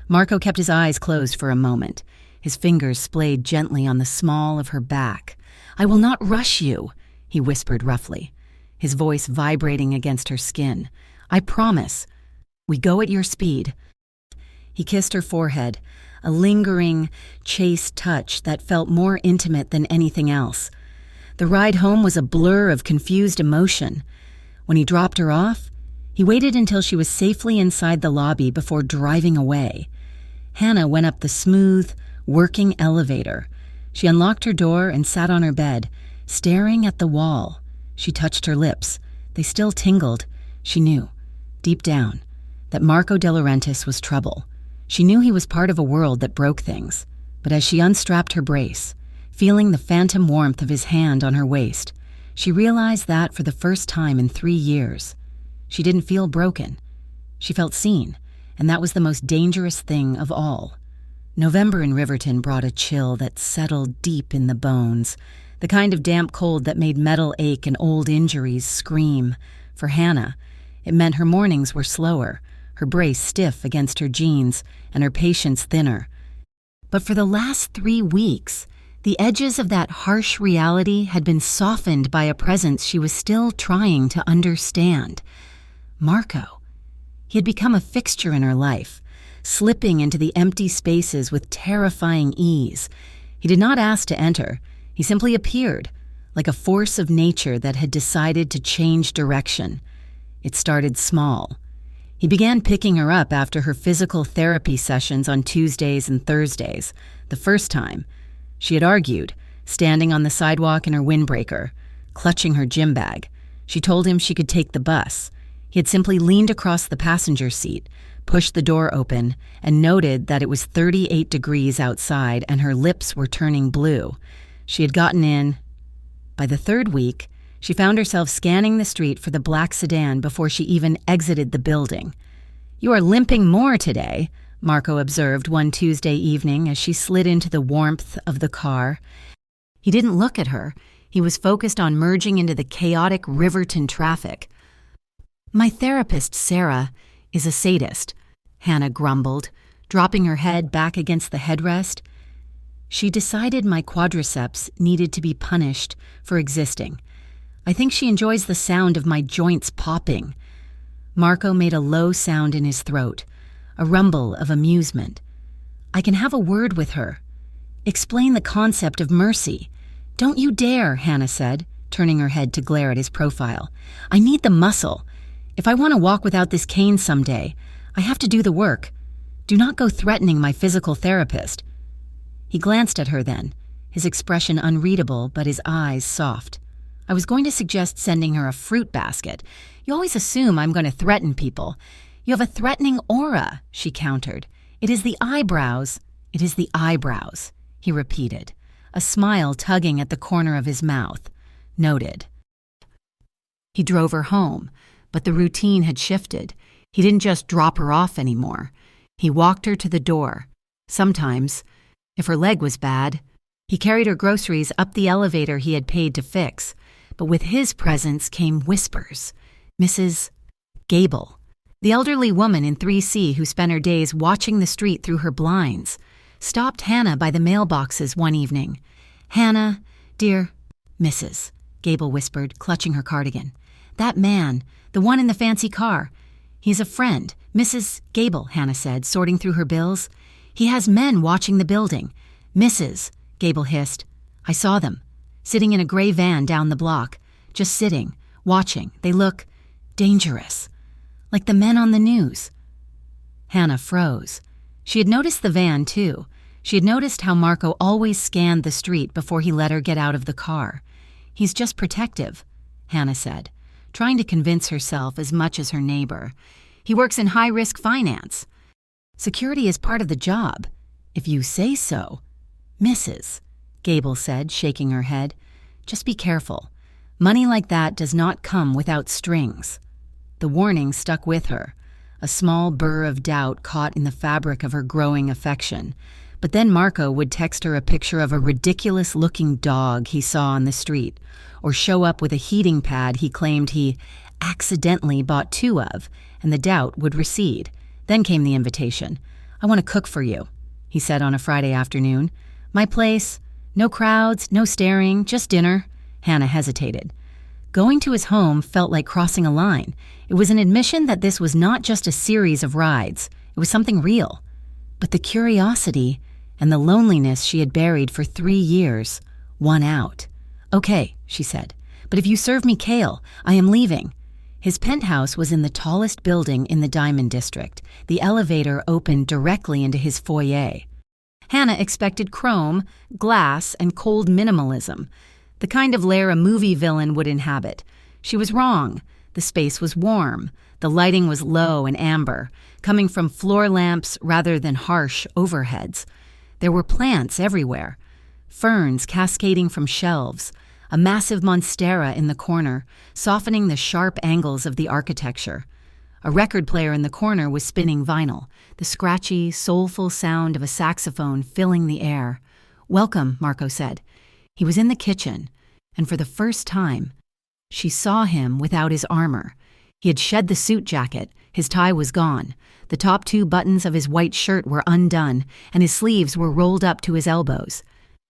Marco kept his eyes closed for a moment. His fingers splayed gently on the small of her back. "I will not rush you," he whispered roughly, his voice vibrating against her skin. "I promise. We go at your speed." He kissed her forehead, a lingering, chaste touch that felt more intimate than anything else. The ride home was a blur of confused emotion. When he dropped her off, he waited until she was safely inside the lobby before driving away. Hannah went up the smooth, working elevator. She unlocked her door and sat on her bed, staring at the wall. She touched her lips. They still tingled. She knew, deep down, that Marco De Laurentiis was trouble. She knew he was part of a world that broke things. But as she unstrapped her brace, feeling the phantom warmth of his hand on her waist, she realized that for the first time in 3 years, she didn't feel broken. She felt seen, and that was the most dangerous thing of all. November in Riverton brought a chill that settled deep in the bones, the kind of damp cold that made metal ache and old injuries scream. For Hannah, it meant her mornings were slower, her brace stiff against her jeans, and her patience thinner. But for the last 3 weeks, the edges of that harsh reality had been softened by a presence she was still trying to understand. Marco. He had become a fixture in her life, slipping into the empty spaces with terrifying ease. He did not ask to enter. He simply appeared, like a force of nature that had decided to change direction. It started small. He began picking her up after her physical therapy sessions on Tuesdays and Thursdays. The first time, she had argued, standing on the sidewalk in her windbreaker, clutching her gym bag. She told him she could take the bus. He had simply leaned across the passenger seat, pushed the door open, and noted that it was 38 degrees outside and her lips were turning blue. She had gotten in. By the third week, she found herself scanning the street for the black sedan before she even exited the building. "You are limping more today," Marco observed one Tuesday evening as she slid into the warmth of the car. He didn't look at her. He was focused on merging into the chaotic Riverton traffic. "My therapist, Sarah, is a sadist," Hannah grumbled, dropping her head back against the headrest. "She decided my quadriceps needed to be punished for existing. I think she enjoys the sound of my joints popping." Marco made a low sound in his throat, a rumble of amusement. "I can have a word with her. Explain the concept of mercy." "Don't you dare," Hannah said, turning her head to glare at his profile. "I need the muscle. If I want to walk without this cane someday, I have to do the work. Do not go threatening my physical therapist." He glanced at her then, his expression unreadable but his eyes soft. "I was going to suggest sending her a fruit basket. You always assume I'm going to threaten people." "You have a threatening aura," she countered. "It is the eyebrows." "It is the eyebrows," he repeated, a smile tugging at the corner of his mouth. "Noted." He drove her home, but the routine had shifted. He didn't just drop her off anymore. He walked her to the door. Sometimes, if her leg was bad, he carried her groceries up the elevator he had paid to fix. But with his presence came whispers. Mrs. Gable, the elderly woman in 3C who spent her days watching the street through her blinds, stopped Hannah by the mailboxes one evening. "Hannah, dear..." "Mrs." Gable whispered, clutching her cardigan. "That man, the one in the fancy car. He's a friend." "Mrs. Gable," Hannah said, sorting through her bills. "He has men watching the building." "Mrs." Gable hissed. "I saw them, sitting in a gray van down the block, just sitting, watching. They look dangerous, like the men on the news." Hannah froze. She had noticed the van, too. She had noticed how Marco always scanned the street before he let her get out of the car. "He's just protective," Hannah said, trying to convince herself as much as her neighbor. "He works in high-risk finance. Security is part of the job, if you say so." "Mrs." Gable said, shaking her head. "Just be careful. Money like that does not come without strings." The warning stuck with her, a small burr of doubt caught in the fabric of her growing affection. But then Marco would text her a picture of a ridiculous-looking dog he saw on the street, or show up with a heating pad he claimed he accidentally bought 2 of, and the doubt would recede. Then came the invitation. "I want to cook for you," he said on a Friday afternoon. "My place, no crowds, no staring, just dinner." Hannah hesitated. Going to his home felt like crossing a line. It was an admission that this was not just a series of rides. It was something real. But the curiosity and the loneliness she had buried for 3 years won out. "Okay," she said, "but if you serve me kale, I am leaving." His penthouse was in the tallest building in the Diamond District. The elevator opened directly into his foyer. Hannah expected chrome, glass, and cold minimalism, the kind of lair a movie villain would inhabit. She was wrong. The space was warm. The lighting was low and amber, coming from floor lamps rather than harsh overheads. There were plants everywhere, ferns cascading from shelves, a massive monstera in the corner, softening the sharp angles of the architecture. A record player in the corner was spinning vinyl, the scratchy, soulful sound of a saxophone filling the air. "Welcome," Marco said. He was in the kitchen, and for the first time, she saw him without his armor. He had shed the suit jacket, his tie was gone, the top 2 buttons of his white shirt were undone, and his sleeves were rolled up to his elbows.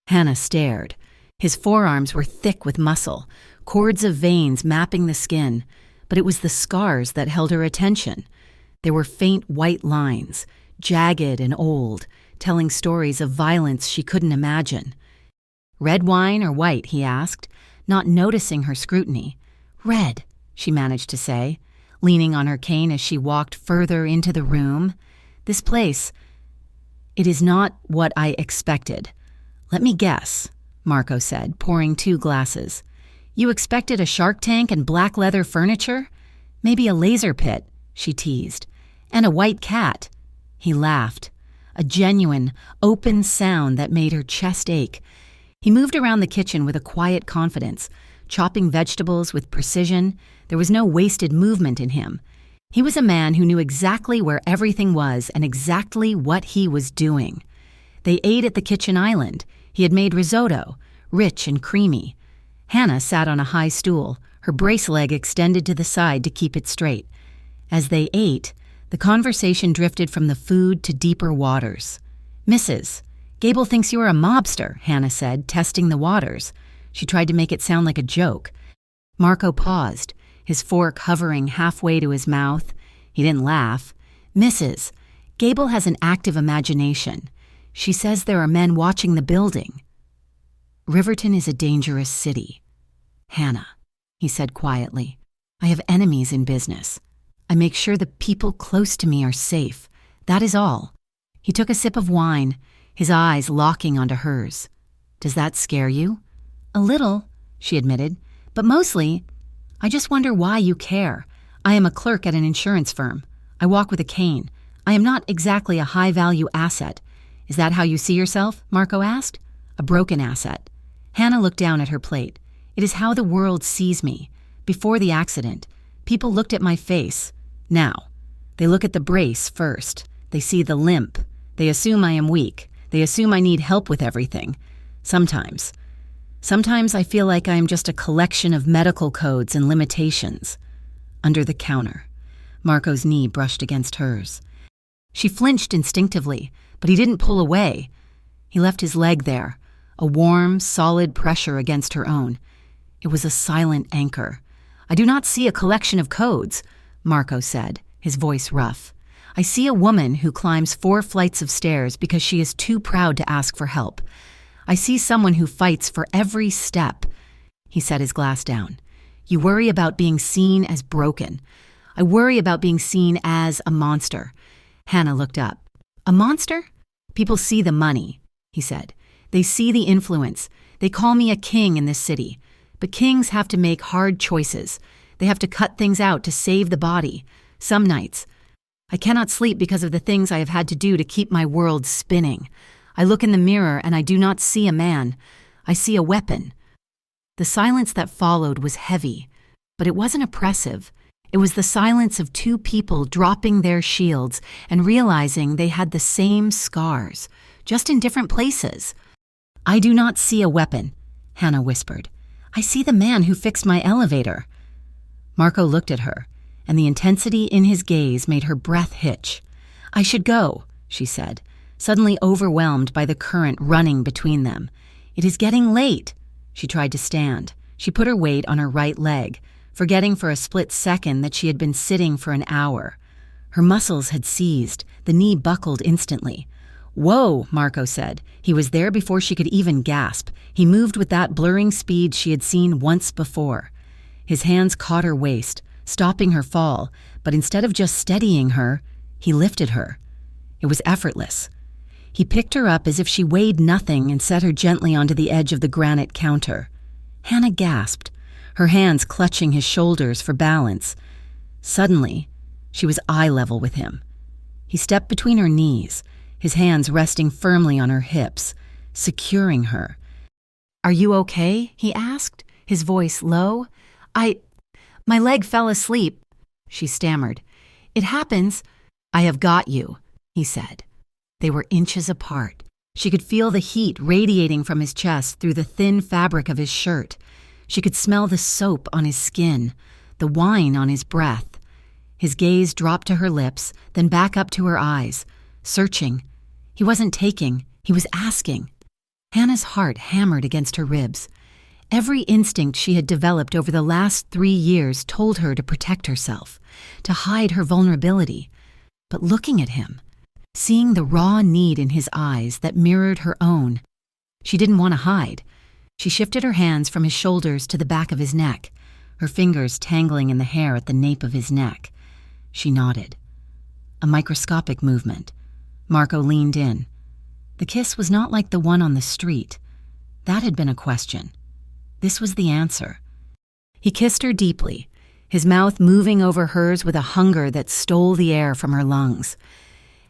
Hannah stared. His forearms were thick with muscle, cords of veins mapping the skin, but it was the scars that held her attention. There were faint white lines, jagged and old, telling stories of violence she couldn't imagine. "Red wine or white?" he asked, not noticing her scrutiny. "Red," she managed to say, leaning on her cane as she walked further into the room. "This place, it is not what I expected. Let me guess. Marco said, pouring 2 glasses. "You expected a shark tank and black leather furniture? Maybe a laser pit," she teased. "And a white cat." He laughed, a genuine, open sound that made her chest ache. He moved around the kitchen with a quiet confidence, chopping vegetables with precision. There was no wasted movement in him. He was a man who knew exactly where everything was and exactly what he was doing. They ate at the kitchen island. He had made risotto, rich and creamy. Hannah sat on a high stool, her brace leg extended to the side to keep it straight. As they ate, the conversation drifted from the food to deeper waters. "Mrs. Gable thinks you are a mobster," Hannah said, testing the waters. She tried to make it sound like a joke. Marco paused, his fork hovering halfway to his mouth. He didn't laugh. "Mrs. Gable has an active imagination. She says there are men watching the building." "Riverton is a dangerous city." "Hannah," he said quietly, "I have enemies in business. I make sure the people close to me are safe. That is all." He took a sip of wine, his eyes locking onto hers. "Does that scare you?" "A little," she admitted, "but mostly, I just wonder why you care. I am a clerk at an insurance firm. I walk with a cane. I am not exactly a high-value asset." "Is that how you see yourself?" Marco asked. "A broken asset." Hannah looked down at her plate. "It is how the world sees me. Before the accident, people looked at my face. Now, they look at the brace first. They see the limp. They assume I am weak. They assume I need help with everything. Sometimes I feel like I am just a collection of medical codes and limitations." Under the counter, Marco's knee brushed against hers. She flinched instinctively, but he didn't pull away. He left his leg there, a warm, solid pressure against her own. It was a silent anchor. "I do not see a collection of codes," Marco said, his voice rough. "I see a woman who climbs 4 flights of stairs because she is too proud to ask for help. I see someone who fights for every step." He set his glass down. "You worry about being seen as broken. I worry about being seen as a monster." Hannah looked up. "A monster? People see the money," he said. "They see the influence. They call me a king in this city. But kings have to make hard choices. They have to cut things out to save the body. Some nights, I cannot sleep because of the things I have had to do to keep my world spinning. I look in the mirror and I do not see a man. I see a weapon." The silence that followed was heavy, but it wasn't oppressive. It was the silence of 2 people dropping their shields and realizing they had the same scars, just in different places. "I do not see a weapon," Hannah whispered. "I see the man who fixed my elevator." Marco looked at her, and the intensity in his gaze made her breath hitch. "I should go," she said, suddenly overwhelmed by the current running between them. "It is getting late." She tried to stand. She put her weight on her right leg, forgetting for a split second that she had been sitting for an hour. Her muscles had seized. The knee buckled instantly. "Whoa," Marco said. He was there before she could even gasp. He moved with that blurring speed she had seen once before. His hands caught her waist, stopping her fall, but instead of just steadying her, he lifted her. It was effortless. He picked her up as if she weighed nothing and set her gently onto the edge of the granite counter. Hannah gasped, her hands clutching his shoulders for balance. Suddenly, she was eye level with him. He stepped between her knees, his hands resting firmly on her hips, securing her. "Are you okay?" he asked, his voice low. My leg fell asleep," she stammered. "It happens." "I have got you," he said. They were inches apart. She could feel the heat radiating from his chest through the thin fabric of his shirt. She could smell the soap on his skin, the wine on his breath. His gaze dropped to her lips, then back up to her eyes, searching. He wasn't taking, he was asking. Hannah's heart hammered against her ribs. Every instinct she had developed over the last 3 years told her to protect herself, to hide her vulnerability. But looking at him, seeing the raw need in his eyes that mirrored her own, she didn't want to hide. She shifted her hands from his shoulders to the back of his neck, her fingers tangling in the hair at the nape of his neck. She nodded. A microscopic movement. Marco leaned in. The kiss was not like the one on the street. That had been a question. This was the answer. He kissed her deeply, his mouth moving over hers with a hunger that stole the air from her lungs.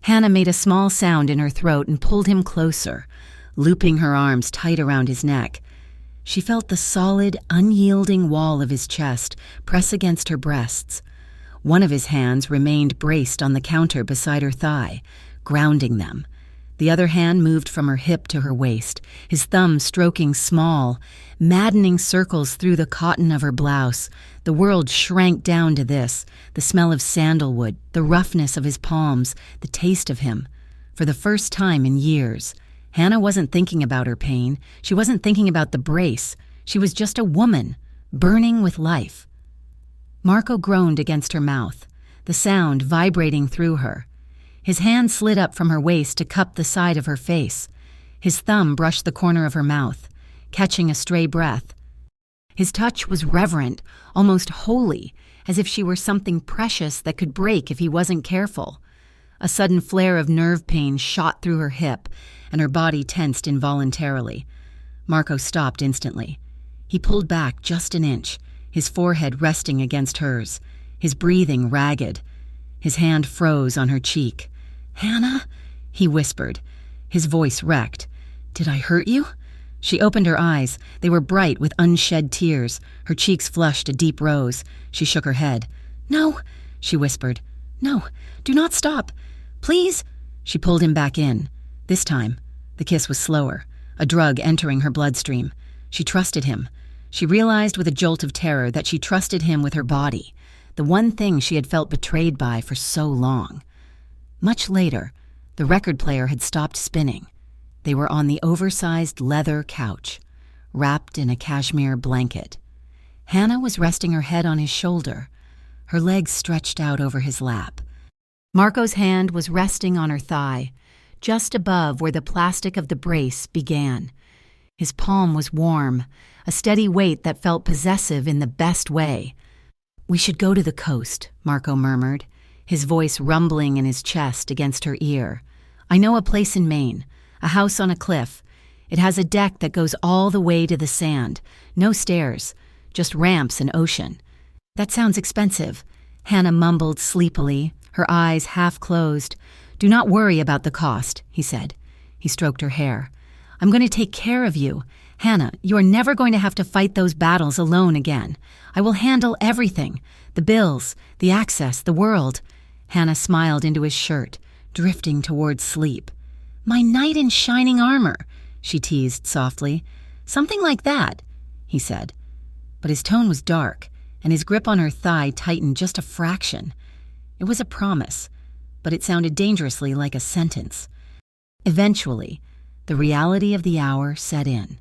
Hannah made a small sound in her throat and pulled him closer, looping her arms tight around his neck. She felt the solid, unyielding wall of his chest press against her breasts. One of his hands remained braced on the counter beside her thigh, grounding them. The other hand moved from her hip to her waist, his thumb stroking small, maddening circles through the cotton of her blouse. The world shrank down to this, the smell of sandalwood, the roughness of his palms, the taste of him. For the first time in years, Hannah wasn't thinking about her pain. She wasn't thinking about the brace. She was just a woman, burning with life. Marco groaned against her mouth, the sound vibrating through her. His hand slid up from her waist to cup the side of her face. His thumb brushed the corner of her mouth, catching a stray breath. His touch was reverent, almost holy, as if she were something precious that could break if he wasn't careful. A sudden flare of nerve pain shot through her hip, and her body tensed involuntarily. Marco stopped instantly. He pulled back just an inch, his forehead resting against hers, his breathing ragged. His hand froze on her cheek. "Hannah?" he whispered, his voice wrecked. "Did I hurt you?" She opened her eyes. They were bright with unshed tears. Her cheeks flushed a deep rose. She shook her head. "No," she whispered. "No, do not stop. Please." She pulled him back in. This time, the kiss was slower, a drug entering her bloodstream. She trusted him. She realized with a jolt of terror that she trusted him with her body, the one thing she had felt betrayed by for so long. Much later, the record player had stopped spinning. They were on the oversized leather couch, wrapped in a cashmere blanket. Hannah was resting her head on his shoulder, her legs stretched out over his lap. Marco's hand was resting on her thigh, just above where the plastic of the brace began. His palm was warm, a steady weight that felt possessive in the best way. "We should go to the coast," Marco murmured, his voice rumbling in his chest against her ear. "I know a place in Maine, a house on a cliff. It has a deck that goes all the way to the sand. No stairs, just ramps and ocean." "That sounds expensive," Hannah mumbled sleepily, her eyes half closed. "Do not worry about the cost," he said. He stroked her hair. "I'm going to take care of you. Hannah, you are never going to have to fight those battles alone again. I will handle everything. The bills, the access, the world." Hannah smiled into his shirt, drifting towards sleep. "My knight in shining armor," she teased softly. "Something like that," he said. But his tone was dark, and his grip on her thigh tightened just a fraction. It was a promise, but it sounded dangerously like a sentence. Eventually, the reality of the hour set in.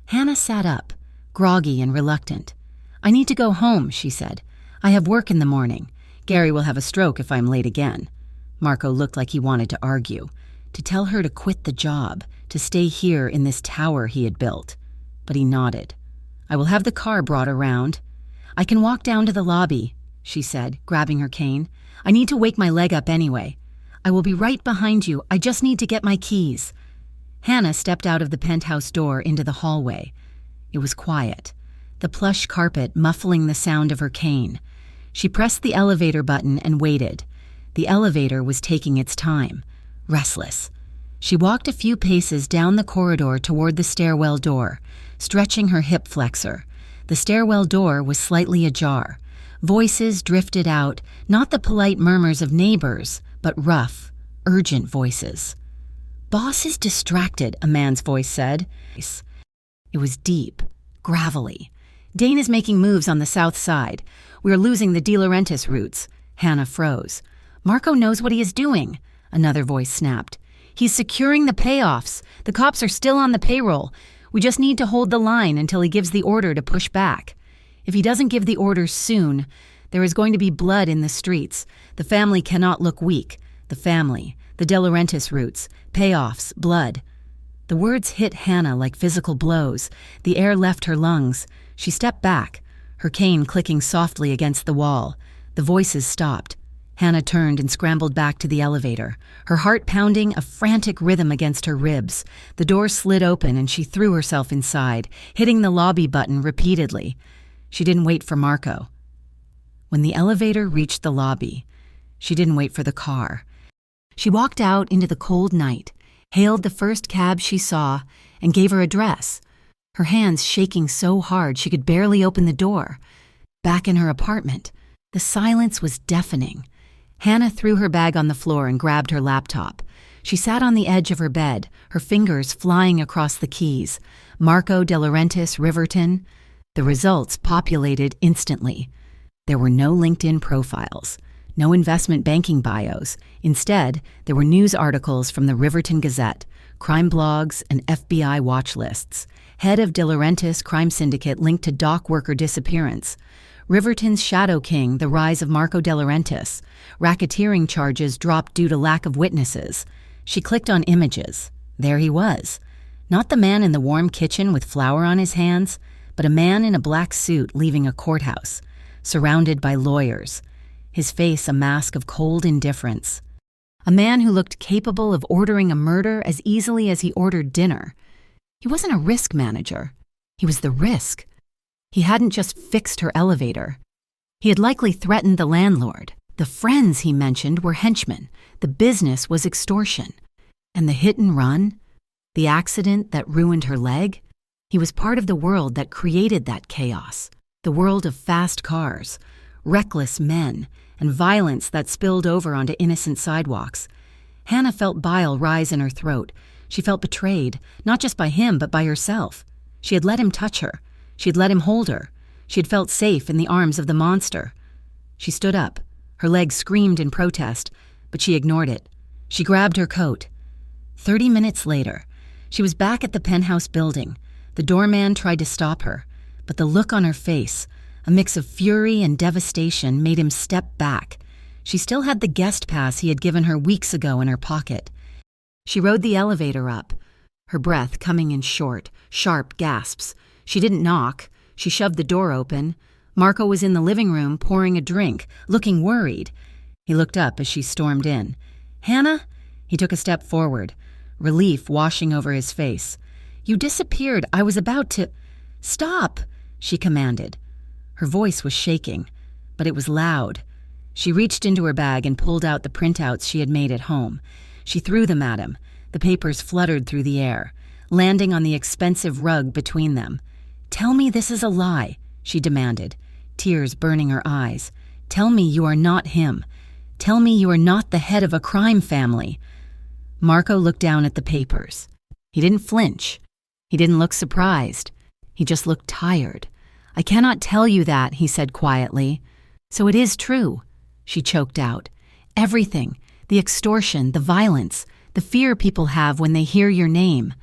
Hannah sat up, groggy and reluctant. "I need to go home," she said. "I have work in the morning. Gary will have a stroke if I'm late again." Marco looked like he wanted to argue, to tell her to quit the job, to stay here in this tower he had built. But he nodded. "I will have the car brought around." "I can walk down to the lobby," she said, grabbing her cane. "I need to wake my leg up anyway. I will be right behind you. I just need to get my keys." Hannah stepped out of the penthouse door into the hallway. It was quiet, the plush carpet muffling the sound of her cane. She pressed the elevator button and waited. The elevator was taking its time, restless. She walked a few paces down the corridor toward the stairwell door, stretching her hip flexor. The stairwell door was slightly ajar. Voices drifted out, not the polite murmurs of neighbors, but rough, urgent voices. "Boss is distracted," a man's voice said. It was deep, gravelly. "Dane is making moves on the south side. We are losing the De Laurentiis routes." Hannah froze. "Marco knows what he is doing," another voice snapped. "He's securing the payoffs. The cops are still on the payroll. We just need to hold the line until he gives the order to push back. If he doesn't give the order soon, there is going to be blood in the streets. The family cannot look weak. The family, the De Laurentiis routes, payoffs, blood." The words hit Hannah like physical blows. The air left her lungs. She stepped back, her cane clicking softly against the wall. The voices stopped. Hannah turned and scrambled back to the elevator, her heart pounding a frantic rhythm against her ribs. The door slid open and she threw herself inside, hitting the lobby button repeatedly. She didn't wait for Marco. When the elevator reached the lobby, she didn't wait for the car. She walked out into the cold night, hailed the first cab she saw, and gave her address, her hands shaking so hard she could barely open the door. Back in her apartment, the silence was deafening. Hannah threw her bag on the floor and grabbed her laptop. She sat on the edge of her bed, her fingers flying across the keys. Marco De Laurentiis, Riverton. The results populated instantly. There were no LinkedIn profiles, no investment banking bios. Instead, there were news articles from the Riverton Gazette, crime blogs, and FBI watch lists. Head of De Laurentiis crime syndicate linked to dock worker disappearance. Riverton's Shadow King, the rise of Marco De Laurentiis. Racketeering charges dropped due to lack of witnesses. She clicked on images. There he was. Not the man in the warm kitchen with flour on his hands, but a man in a black suit leaving a courthouse, surrounded by lawyers. His face a mask of cold indifference. A man who looked capable of ordering a murder as easily as he ordered dinner. He wasn't a risk manager. He was the risk. He hadn't just fixed her elevator. He had likely threatened the landlord. The friends he mentioned were henchmen. The business was extortion. And the hit and run? The accident that ruined her leg? He was part of the world that created that chaos. The world of fast cars, reckless men, and violence that spilled over onto innocent sidewalks. Hannah felt bile rise in her throat. She felt betrayed, not just by him, but by herself. She had let him touch her. She had let him hold her. She had felt safe in the arms of the monster. She stood up. Her legs screamed in protest, but she ignored it. She grabbed her coat. 30 minutes later, she was back at the penthouse building. The doorman tried to stop her, but the look on her face, a mix of fury and devastation, made him step back. She still had the guest pass he had given her weeks ago in her pocket. She rode the elevator up, her breath coming in short, sharp gasps. She didn't knock. She shoved the door open. Marco was in the living room pouring a drink, looking worried. He looked up as she stormed in. "Hannah?" He took a step forward, relief washing over his face. "You disappeared. I was about to—" "Stop," she commanded. Her voice was shaking, but it was loud. She reached into her bag and pulled out the printouts she had made at home. She threw them at him. The papers fluttered through the air, landing on the expensive rug between them. "Tell me this is a lie," she demanded, tears burning her eyes. "Tell me you are not him. Tell me you are not the head of a crime family." Marco looked down at the papers. He didn't flinch. He didn't look surprised. He just looked tired. "I cannot tell you that," he said quietly. "So it is true," she choked out. "Everything, the extortion, the violence, the fear people have when they hear your name."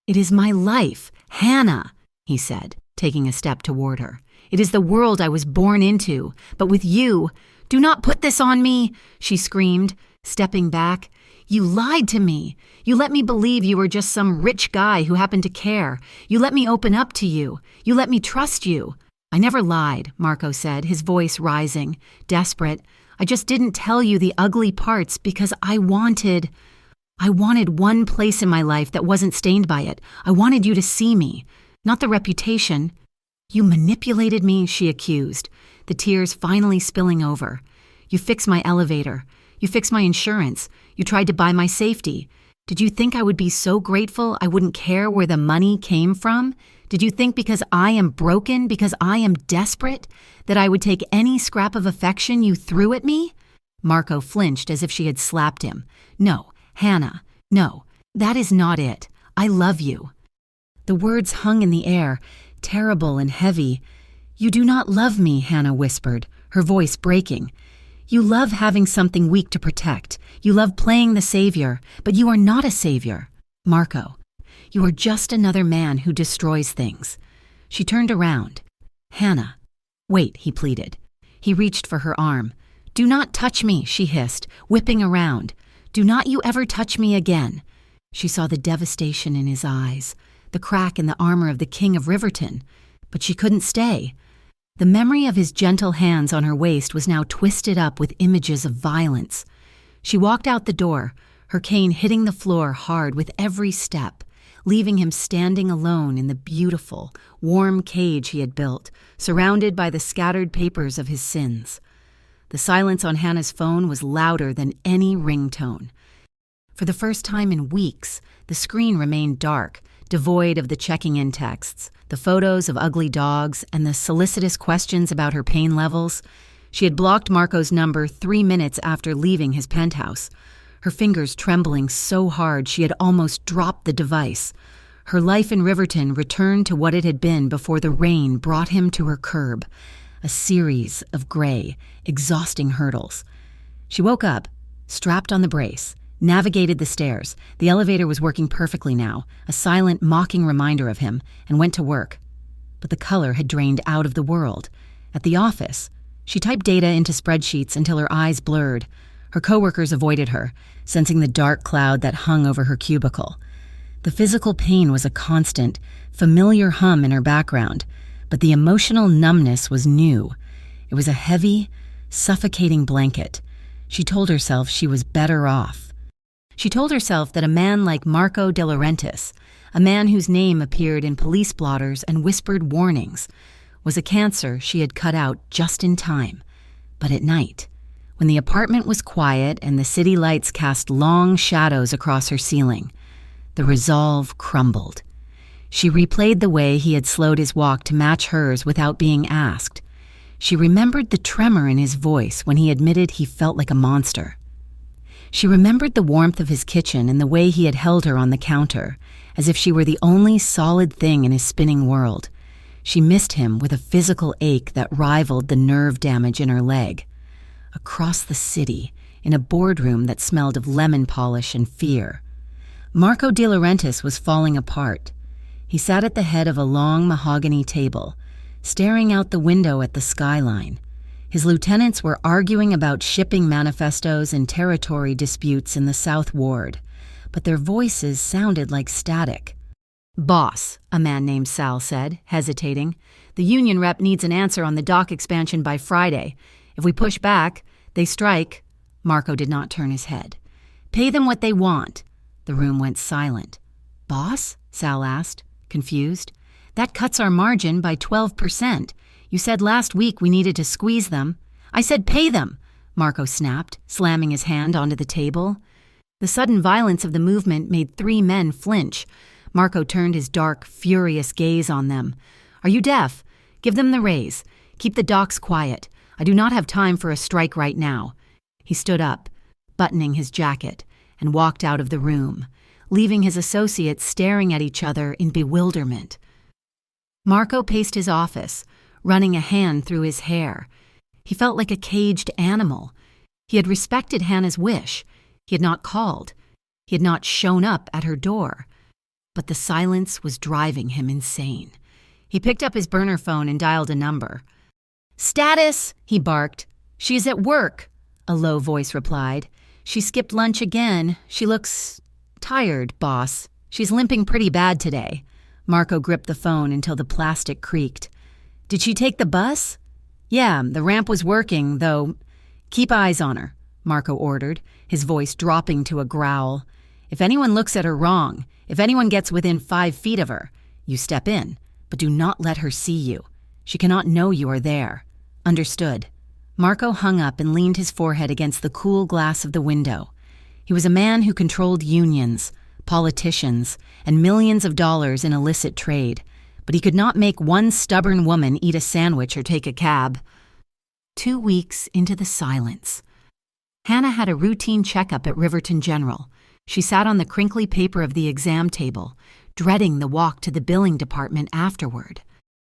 "It is my life, Hannah," he said, taking a step toward her. "It is the world I was born into, but with you—" "Do not put this on me," she screamed, stepping back. "You lied to me. You let me believe you were just some rich guy who happened to care. You let me open up to you. You let me trust you." "I never lied," Marco said, his voice rising, desperate. "I just didn't tell you the ugly parts because I wanted one place in my life that wasn't stained by it. I wanted you to see me. Not the reputation." "You manipulated me," she accused, the tears finally spilling over. "You fixed my elevator. You fixed my insurance. You tried to buy my safety. Did you think I would be so grateful I wouldn't care where the money came from? Did you think because I am broken, because I am desperate, that I would take any scrap of affection you threw at me?" Marco flinched as if she had slapped him. "No, Hannah, no, that is not it. I love you." The words hung in the air, terrible and heavy. "You do not love me," Hannah whispered, her voice breaking. "You love having something weak to protect. You love playing the savior, but you are not a savior. Marco, you are just another man who destroys things." She turned around. "Hannah." "Wait," he pleaded. He reached for her arm. "Do not touch me," she hissed, whipping around. "Do not you ever touch me again." She saw the devastation in his eyes, the crack in the armor of the King of Riverton, but she couldn't stay. The memory of his gentle hands on her waist was now twisted up with images of violence. She walked out the door, her cane hitting the floor hard with every step, leaving him standing alone in the beautiful, warm cage he had built, surrounded by the scattered papers of his sins. The silence on Hannah's phone was louder than any ringtone. For the first time in weeks, the screen remained dark, devoid of the checking-in texts, the photos of ugly dogs, and the solicitous questions about her pain levels. She had blocked Marco's number 3 minutes after leaving his penthouse, her fingers trembling so hard she had almost dropped the device. Her life in Riverton returned to what it had been before the rain brought him to her curb, a series of gray, exhausting hurdles. She woke up, strapped on the brace, navigated the stairs. The elevator was working perfectly now, a silent, mocking reminder of him, and went to work. But the color had drained out of the world. At the office, she typed data into spreadsheets until her eyes blurred. Her coworkers avoided her, sensing the dark cloud that hung over her cubicle. The physical pain was a constant, familiar hum in her background, but the emotional numbness was new. It was a heavy, suffocating blanket. She told herself she was better off. She told herself that a man like Marco De Laurentiis, a man whose name appeared in police blotters and whispered warnings, was a cancer she had cut out just in time. But at night, when the apartment was quiet and the city lights cast long shadows across her ceiling, the resolve crumbled. She replayed the way he had slowed his walk to match hers without being asked. She remembered the tremor in his voice when he admitted he felt like a monster. She remembered the warmth of his kitchen and the way he had held her on the counter, as if she were the only solid thing in his spinning world. She missed him with a physical ache that rivaled the nerve damage in her leg. Across the city, in a boardroom that smelled of lemon polish and fear, Marco De Laurentiis was falling apart. He sat at the head of a long mahogany table, staring out the window at the skyline. His lieutenants were arguing about shipping manifestos and territory disputes in the South Ward, but their voices sounded like static. "Boss," a man named Sal said, hesitating, "the union rep needs an answer on the dock expansion by Friday. If we push back, they strike." Marco did not turn his head. "Pay them what they want." The room went silent. "Boss?" Sal asked, confused. "That cuts our margin by 12%. You said last week we needed to squeeze them." "I said pay them," Marco snapped, slamming his hand onto the table. The sudden violence of the movement made 3 men flinch. Marco turned his dark, furious gaze on them. "Are you deaf? Give them the raise. Keep the docks quiet. I do not have time for a strike right now." He stood up, buttoning his jacket, and walked out of the room, leaving his associates staring at each other in bewilderment. Marco paced his office, running a hand through his hair. He felt like a caged animal. He had respected Hannah's wish. He had not called. He had not shown up at her door. But the silence was driving him insane. He picked up his burner phone and dialed a number. "Status!" he barked. "She is at work," a low voice replied. "She skipped lunch again. She looks tired, boss. She's limping pretty bad today." Marco gripped the phone until the plastic creaked. "Did she take the bus?" "Yeah, the ramp was working, though." "Keep eyes on her," Marco ordered, his voice dropping to a growl. "If anyone looks at her wrong, if anyone gets within 5 feet of her, you step in, but do not let her see you. She cannot know you are there." "Understood." Marco hung up and leaned his forehead against the cool glass of the window. He was a man who controlled unions, politicians, and millions of dollars in illicit trade, but he could not make one stubborn woman eat a sandwich or take a cab. 2 weeks into the silence, Hannah had a routine checkup at Riverton General. She sat on the crinkly paper of the exam table, dreading the walk to the billing department afterward.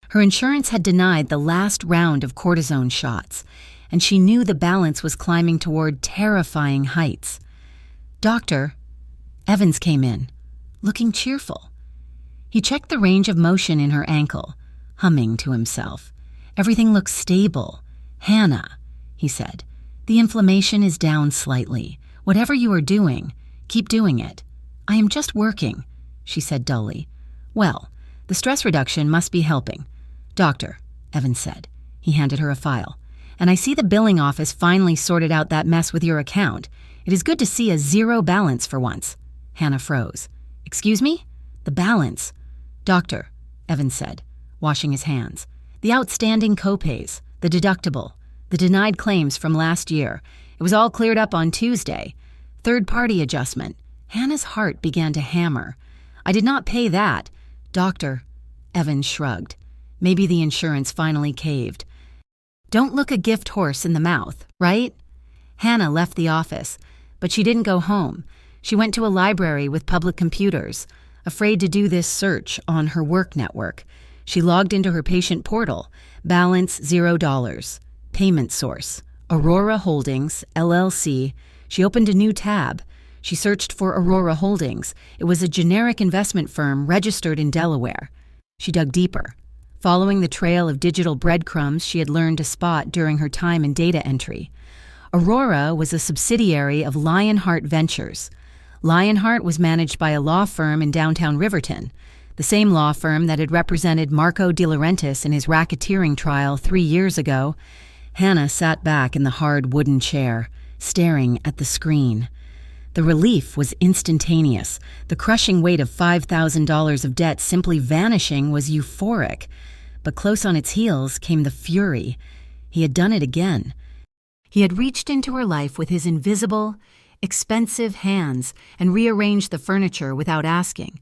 Her insurance had denied the last round of cortisone shots, and she knew the balance was climbing toward terrifying heights. "Doctor," Evans came in, looking cheerful. He checked the range of motion in her ankle, humming to himself. "Everything looks stable. Hannah," he said, "the inflammation is down slightly. Whatever you are doing, keep doing it." "I am just working," she said dully. "Well, the stress reduction must be helping." "Doctor," Evans said, He handed her a file. "And I see the billing office finally sorted out that mess with your account. It is good to see a zero balance for once." Hannah froze. "Excuse me?" "The balance." "Doctor," Evan said, washing his hands. "The outstanding copays, the deductible, the denied claims from last year. It was all cleared up on Tuesday. Third-party adjustment." Hannah's heart began to hammer. "I did not pay that." "Doctor," Evan shrugged. Maybe the insurance finally caved. "Don't look a gift horse in the mouth, right?" Hannah left the office, but she didn't go home. She went to a library with public computers. Afraid to do this search on her work network, she logged into her patient portal. Balance $0. Payment source, Aurora Holdings, LLC. She opened a new tab. She searched for Aurora Holdings. It was a generic investment firm registered in Delaware. She dug deeper, following the trail of digital breadcrumbs she had learned to spot during her time in data entry. Aurora was a subsidiary of Lionheart Ventures. Lionheart was managed by a law firm in downtown Riverton, the same law firm that had represented Marco De Laurentiis in his racketeering trial 3 years ago. Hannah sat back in the hard wooden chair, staring at the screen. The relief was instantaneous. The crushing weight of $5,000 of debt simply vanishing was euphoric. But close on its heels came the fury. He had done it again. He had reached into her life with his invisible, expensive hands and rearranged the furniture without asking.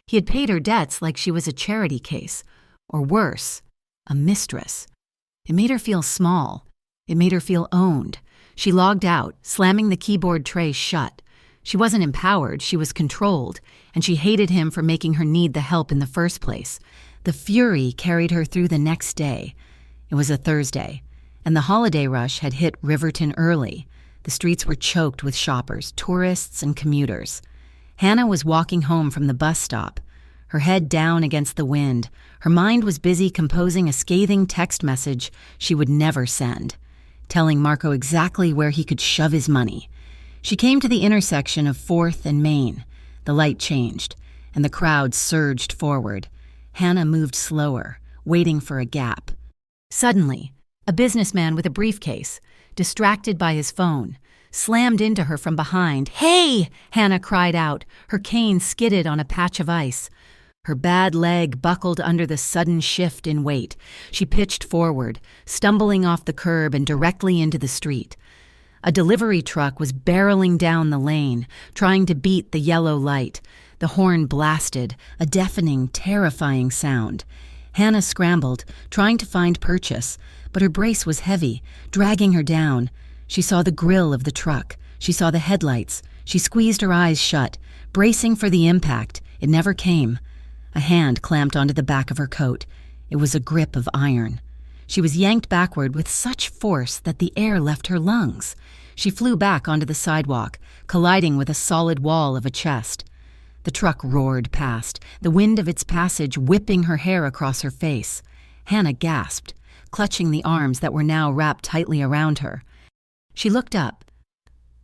He had paid her debts like she was a charity case, or worse, a mistress. It made her feel small. It made her feel owned. She logged out, slamming the keyboard tray shut. She wasn't empowered, she was controlled, and she hated him for making her need the help in the first place. The fury carried her through the next day. It was a Thursday, and the holiday rush had hit Riverton early. The streets were choked with shoppers, tourists, and commuters. Hannah was walking home from the bus stop, her head down against the wind. Her mind was busy composing a scathing text message she would never send, telling Marco exactly where he could shove his money. She came to the intersection of 4th and Main. The light changed, and the crowd surged forward. Hannah moved slower, waiting for a gap. Suddenly, a businessman with a briefcase, distracted by his phone, slammed into her from behind. "Hey!" Hannah cried out. Her cane skidded on a patch of ice. Her bad leg buckled under the sudden shift in weight. She pitched forward, stumbling off the curb and directly into the street. A delivery truck was barreling down the lane, trying to beat the yellow light. The horn blasted, a deafening, terrifying sound. Hannah scrambled, trying to find purchase, but her brace was heavy, dragging her down. She saw the grill of the truck. She saw the headlights. She squeezed her eyes shut, bracing for the impact. It never came. A hand clamped onto the back of her coat. It was a grip of iron. She was yanked backward with such force that the air left her lungs. She flew back onto the sidewalk, colliding with a solid wall of a chest. The truck roared past, the wind of its passage whipping her hair across her face. Hannah gasped, clutching the arms that were now wrapped tightly around her. She looked up.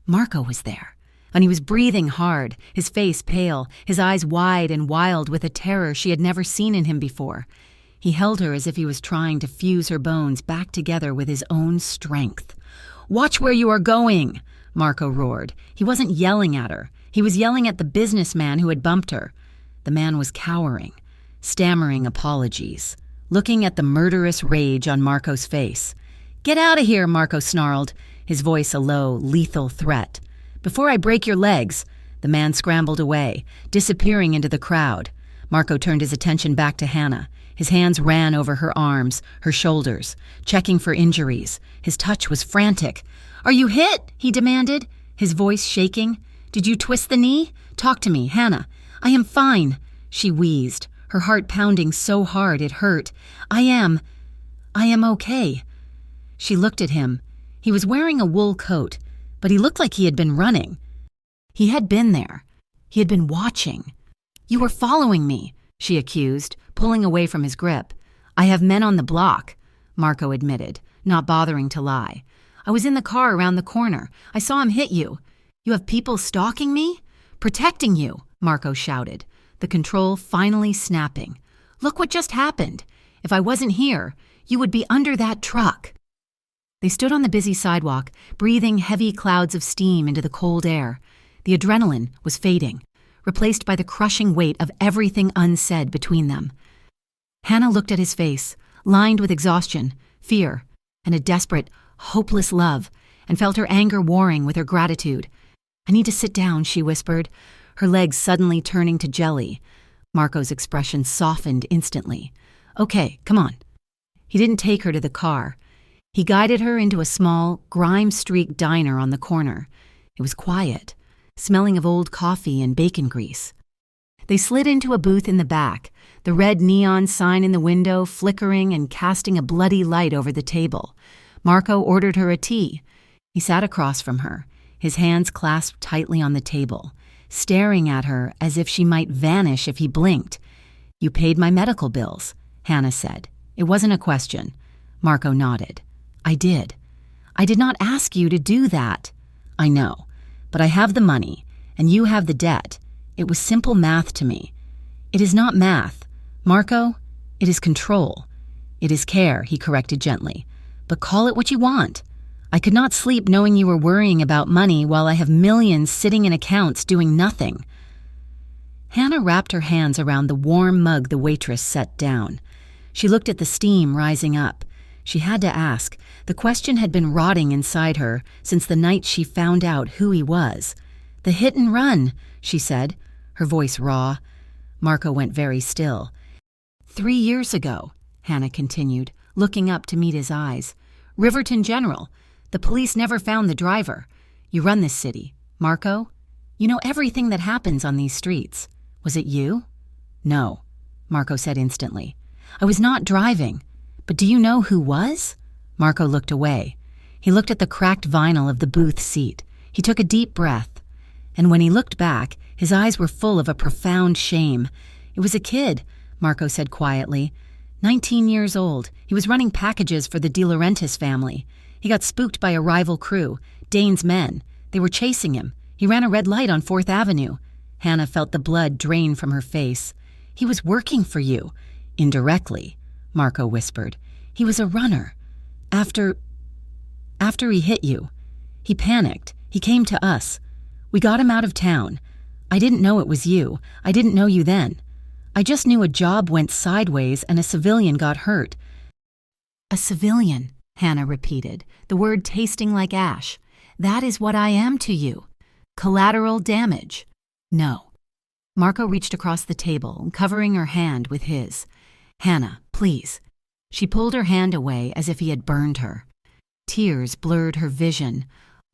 Marco was there, and he was breathing hard, his face pale, his eyes wide and wild with a terror she had never seen in him before. He held her as if he was trying to fuse her bones back together with his own strength. "Watch where you are going!" Marco roared. He wasn't yelling at her. He was yelling at the businessman who had bumped her. The man was cowering, stammering apologies, looking at the murderous rage on Marco's face. "Get out of here," Marco snarled, his voice a low, lethal threat. "Before I break your legs." The man scrambled away, disappearing into the crowd. Marco turned his attention back to Hannah. His hands ran over her arms, her shoulders, checking for injuries. His touch was frantic. "Are you hit?" he demanded, his voice shaking. "Did you twist the knee? Talk to me, Hannah." "I am fine," she wheezed, her heart pounding so hard it hurt. I am okay." She looked at him. He was wearing a wool coat, but he looked like he had been running. He had been there. He had been watching. "You were following me," she accused, pulling away from his grip. "I have men on the block," Marco admitted, not bothering to lie. "I was in the car around the corner. I saw him hit you." "You have people stalking me?" "Protecting you," Marco shouted, the control finally snapping. "Look what just happened. If I wasn't here, You would be under that truck." They stood on the busy sidewalk, breathing heavy clouds of steam into the cold air. The adrenaline was fading, replaced by the crushing weight of everything unsaid between them. Hannah looked at his face, lined with exhaustion, fear, and a desperate, hopeless love, and felt her anger warring with her gratitude. "I need to sit down," she whispered, her legs suddenly turning to jelly. Marco's expression softened instantly. "Okay, come on." He didn't take her to the car. He guided her into a small, grime-streaked diner on the corner. It was quiet, smelling of old coffee and bacon grease. They slid into a booth in the back, the red neon sign in the window flickering and casting a bloody light over the table. Marco ordered her a tea. He sat across from her, his hands clasped tightly on the table, staring at her as if she might vanish if he blinked. "You paid my medical bills," Hannah said. "It wasn't a question." Marco nodded. "I did. I did not ask you to do that." "I know, but I have the money, and you have the debt. It was simple math to me." "It is not math, Marco. It is control." "It is care," he corrected gently. "But call it what you want. I could not sleep knowing you were worrying about money while I have millions sitting in accounts doing nothing." Hannah wrapped her hands around the warm mug the waitress set down. She looked at the steam rising up. She had to ask. The question had been rotting inside her since the night she found out who he was. "The hit and run," she said, her voice raw. Marco went very still. 3 years ago," Hannah continued, looking up to meet his eyes. "Riverton General. The police never found the driver. You run this city, Marco. You know everything that happens on these streets. Was it you?" "No," Marco said instantly. "I was not driving. But do you know who was?" Marco looked away. He looked at the cracked vinyl of the booth seat. He took a deep breath. And when he looked back, his eyes were full of a profound shame. "It was a kid," Marco said quietly. 19 years old. He was running packages for the De Laurentiis family. He got spooked by a rival crew, Dane's men. They were chasing him. He ran a red light on 4th Avenue. Hannah felt the blood drain from her face. "He was working for you." "Indirectly," Marco whispered. "He was a runner. After he hit you. He panicked. He came to us. We got him out of town. I didn't know it was you. I didn't know you then. I just knew a job went sideways and a civilian got hurt." "A civilian," Hannah repeated, the word tasting like ash. "That is what I am to you. Collateral damage." "No." Marco reached across the table, covering her hand with his. "Hannah, please." She pulled her hand away as if he had burned her. Tears blurred her vision,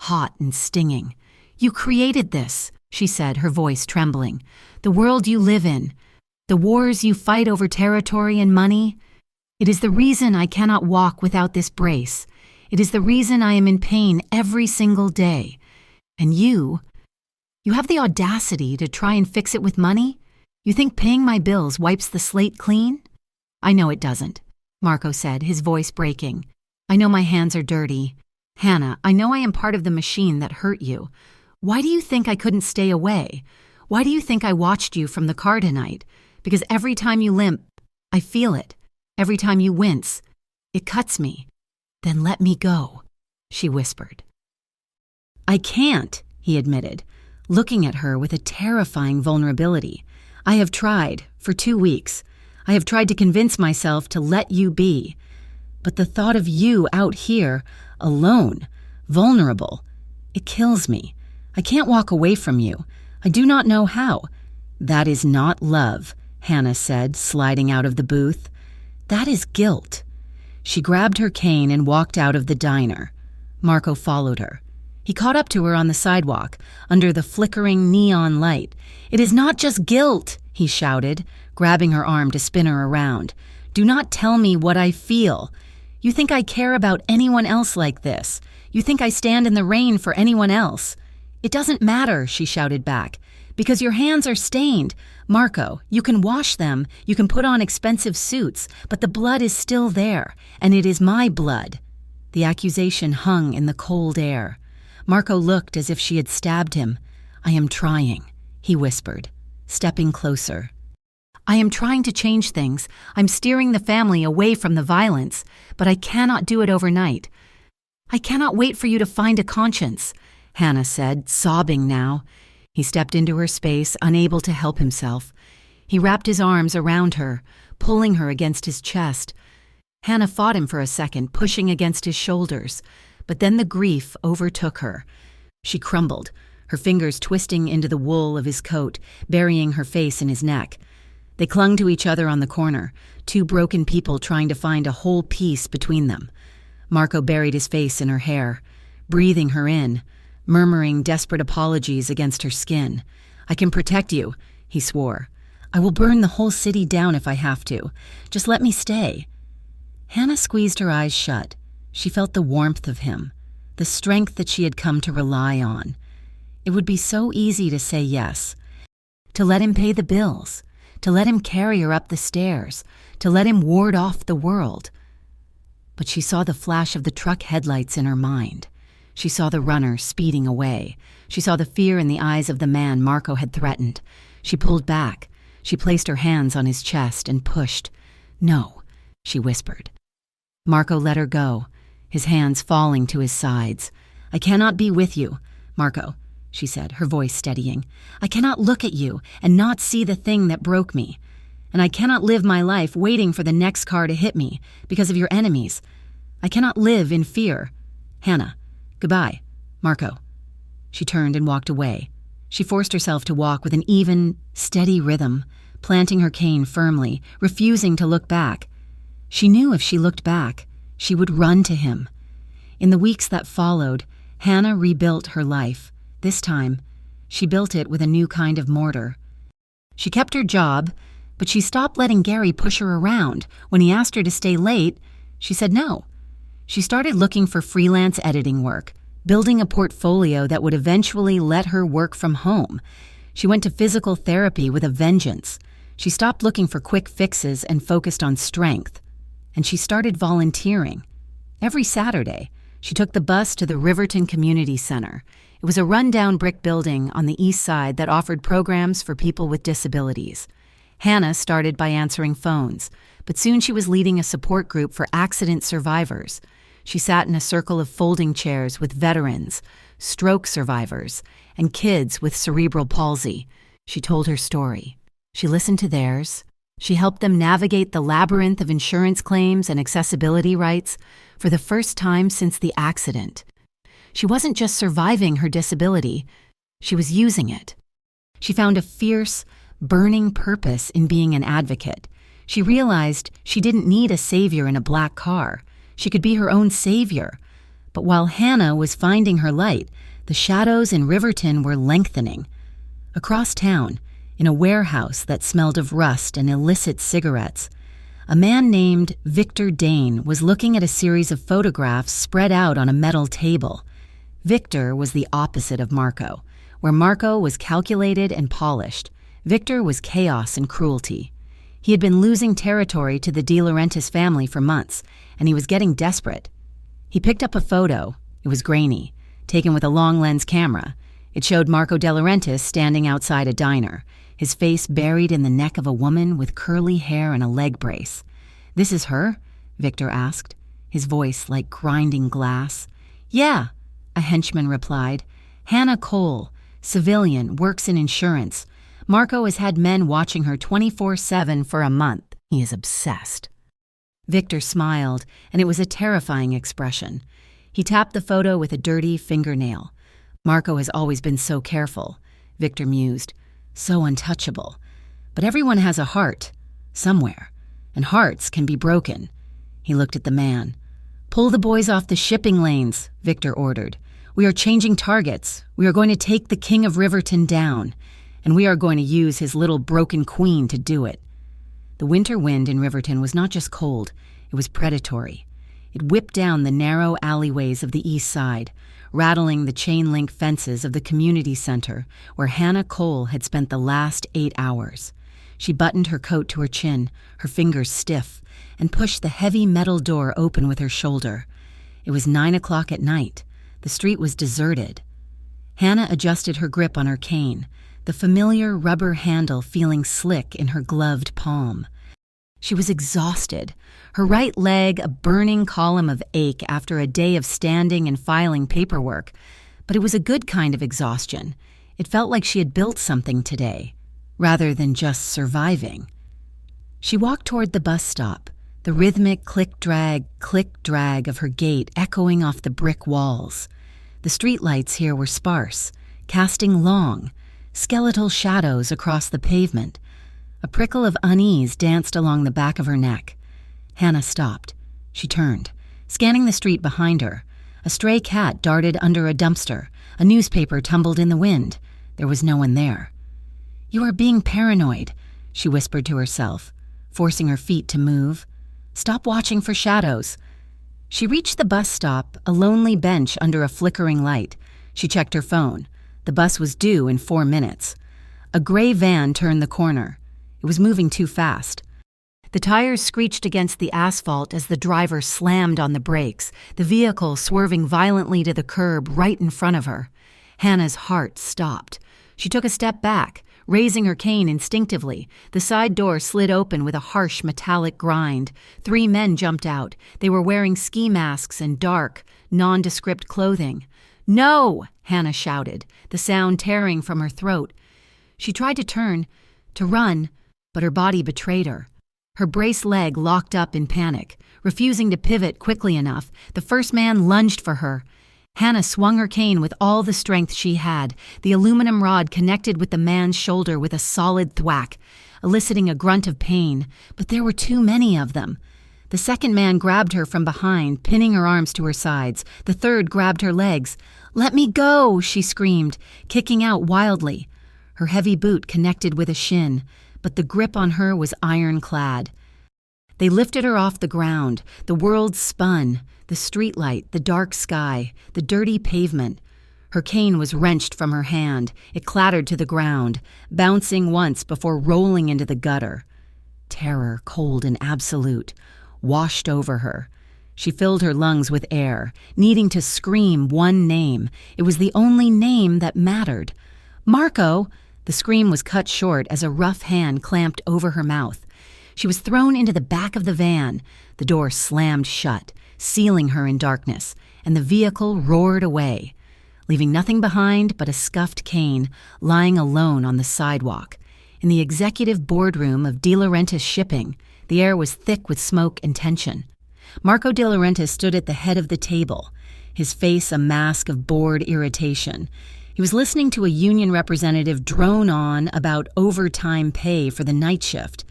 hot and stinging. "You created this," she said, her voice trembling. "The world you live in, the wars you fight over territory and money. It is the reason I cannot walk without this brace. It is the reason I am in pain every single day. And you have the audacity to try and fix it with money? You think paying my bills wipes the slate clean?" "I know it doesn't," Marco said, his voice breaking. "I know my hands are dirty. Hannah, I know I am part of the machine that hurt you. Why do you think I couldn't stay away? Why do you think I watched you from the car tonight? Because every time you limp, I feel it. Every time you wince, it cuts me. Then let me go," she whispered. "I can't," he admitted, looking at her with a terrifying vulnerability. "I have tried, for 2 weeks. I have tried to convince myself to let you be. But the thought of you out here, alone, vulnerable, it kills me. I can't walk away from you. I do not know how." "That is not love," Hannah said, sliding out of the booth. "That is guilt." She grabbed her cane and walked out of the diner. Marco followed her. He caught up to her on the sidewalk, under the flickering neon light. "It is not just guilt," he shouted, grabbing her arm to spin her around. "Do not tell me what I feel. You think I care about anyone else like this. You think I stand in the rain for anyone else. It doesn't matter," she shouted back, "because your hands are stained. Marco, you can wash them, you can put on expensive suits, but the blood is still there, and it is my blood." The accusation hung in the cold air. Marco looked as if she had stabbed him. "I am trying," he whispered, stepping closer. I am trying to change things. I'm steering the family away from the violence, but I cannot do it overnight. I cannot wait for you to find a conscience, Hannah said, sobbing now. He stepped into her space, unable to help himself. He wrapped his arms around her, pulling her against his chest. Hannah fought him for a second, pushing against his shoulders, but then the grief overtook her. She crumbled, her fingers twisting into the wool of his coat, burying her face in his neck. They clung to each other on the corner, two broken people trying to find a whole piece between them. Marco buried his face in her hair, breathing her in, murmuring desperate apologies against her skin. I can protect you, he swore. I will burn the whole city down if I have to. Just let me stay. Hannah squeezed her eyes shut. She felt the warmth of him, the strength that she had come to rely on. It would be so easy to say yes, to let him pay the bills, to let him carry her up the stairs, to let him ward off the world. But she saw the flash of the truck headlights in her mind. She saw the runner speeding away. She saw the fear in the eyes of the man Marco had threatened. She pulled back. She placed her hands on his chest and pushed. No, she whispered. Marco let her go, his hands falling to his sides. I cannot be with you, Marco, she said, her voice steadying. I cannot look at you and not see the thing that broke me. And I cannot live my life waiting for the next car to hit me because of your enemies. I cannot live in fear. Hannah, goodbye, Marco. She turned and walked away. She forced herself to walk with an even, steady rhythm, planting her cane firmly, refusing to look back. She knew if she looked back, she would run to him. In the weeks that followed, Hannah rebuilt her life. This time, she built it with a new kind of mortar. She kept her job, but she stopped letting Gary push her around. When he asked her to stay late, she said no. She started looking for freelance editing work, building a portfolio that would eventually let her work from home. She went to physical therapy with a vengeance. She stopped looking for quick fixes and focused on strength. And she started volunteering. Every Saturday, she took the bus to the Riverton Community Center. It was a rundown brick building on the east side that offered programs for people with disabilities. Hannah started by answering phones, but soon she was leading a support group for accident survivors. She sat in a circle of folding chairs with veterans, stroke survivors, and kids with cerebral palsy. She told her story. She listened to theirs. She helped them navigate the labyrinth of insurance claims and accessibility rights for the first time since the accident. She wasn't just surviving her disability, she was using it. She found a fierce, burning purpose in being an advocate. She realized she didn't need a savior in a black car. She could be her own savior. But while Hannah was finding her light, the shadows in Riverton were lengthening. Across town, in a warehouse that smelled of rust and illicit cigarettes, a man named Victor Dane was looking at a series of photographs spread out on a metal table. Victor was the opposite of Marco. Where Marco was calculated and polished, Victor was chaos and cruelty. He had been losing territory to the De Laurentiis family for months, and he was getting desperate. He picked up a photo. It was grainy, taken with a long-lens camera. It showed Marco De Laurentiis standing outside a diner, his face buried in the neck of a woman with curly hair and a leg brace. "This is her?" Victor asked, his voice like grinding glass. "Yeah," a henchman replied. "Hannah Cole, civilian, works in insurance. Marco has had men watching her 24/7 for a month. He is obsessed." Victor smiled, and it was a terrifying expression. He tapped the photo with a dirty fingernail. "Marco has always been so careful," Victor mused. "So untouchable. But everyone has a heart, somewhere, and hearts can be broken." He looked at the man. "Pull the boys off the shipping lanes," Victor ordered. "We are changing targets. We are going to take the King of Riverton down, and we are going to use his little broken queen to do it." The winter wind in Riverton was not just cold, it was predatory. It whipped down the narrow alleyways of the east side, rattling the chain-link fences of the community center where Hannah Cole had spent the last 8 hours. She buttoned her coat to her chin, her fingers stiff, and pushed the heavy metal door open with her shoulder. It was 9 o'clock at night. The street was deserted. Hannah adjusted her grip on her cane. the familiar rubber handle feeling slick in her gloved palm. She was exhausted, her right leg a burning column of ache after a day of standing and filing paperwork. But it was a good kind of exhaustion. It felt like she had built something today, rather than just surviving. She walked toward the bus stop, the rhythmic click-drag of her gait echoing off the brick walls. The streetlights here were sparse, casting long, skeletal shadows across the pavement. A prickle of unease danced along the back of her neck. Hannah stopped. She turned, scanning the street behind her. A stray cat darted under a dumpster. A newspaper tumbled in the wind. There was no one there. "You are being paranoid," she whispered to herself, forcing her feet to move. "Stop watching for shadows." She reached the bus stop, a lonely bench under a flickering light. She checked her phone. The bus was due in 4 minutes. A gray van turned the corner. It was moving too fast. The tires screeched against the asphalt as the driver slammed on the brakes, the vehicle swerving violently to the curb right in front of her. Hannah's heart stopped. She took a step back, raising her cane instinctively. The side door slid open with a harsh metallic grind. 3 men jumped out. They were wearing ski masks and dark, nondescript clothing. "No!" Hannah shouted, the sound tearing from her throat. She tried to turn, to run, but her body betrayed her. Her braced leg locked up in panic. Refusing to pivot quickly enough, the first man lunged for her. Hannah swung her cane with all the strength she had. The aluminum rod connected with the man's shoulder with a solid thwack, eliciting a grunt of pain, but there were too many of them. The second man grabbed her from behind, pinning her arms to her sides. The third grabbed her legs. "Let me go!" she screamed, kicking out wildly. Her heavy boot connected with a shin, but the grip on her was ironclad. They lifted her off the ground. The world spun. The streetlight, the dark sky, the dirty pavement. Her cane was wrenched from her hand. It clattered to the ground, bouncing once before rolling into the gutter. Terror, cold and absolute, washed over her. She filled her lungs with air, needing to scream one name. It was the only name that mattered. "Marco!" The scream was cut short as a rough hand clamped over her mouth. She was thrown into the back of the van. The door slammed shut, sealing her in darkness, and the vehicle roared away, leaving nothing behind but a scuffed cane lying alone on the sidewalk. In the executive boardroom of De Laurentiis Shipping, the air was thick with smoke and tension. Marco De Laurentiis stood at the head of the table, his face a mask of bored irritation. He was listening to a union representative drone on about overtime pay for the night shift.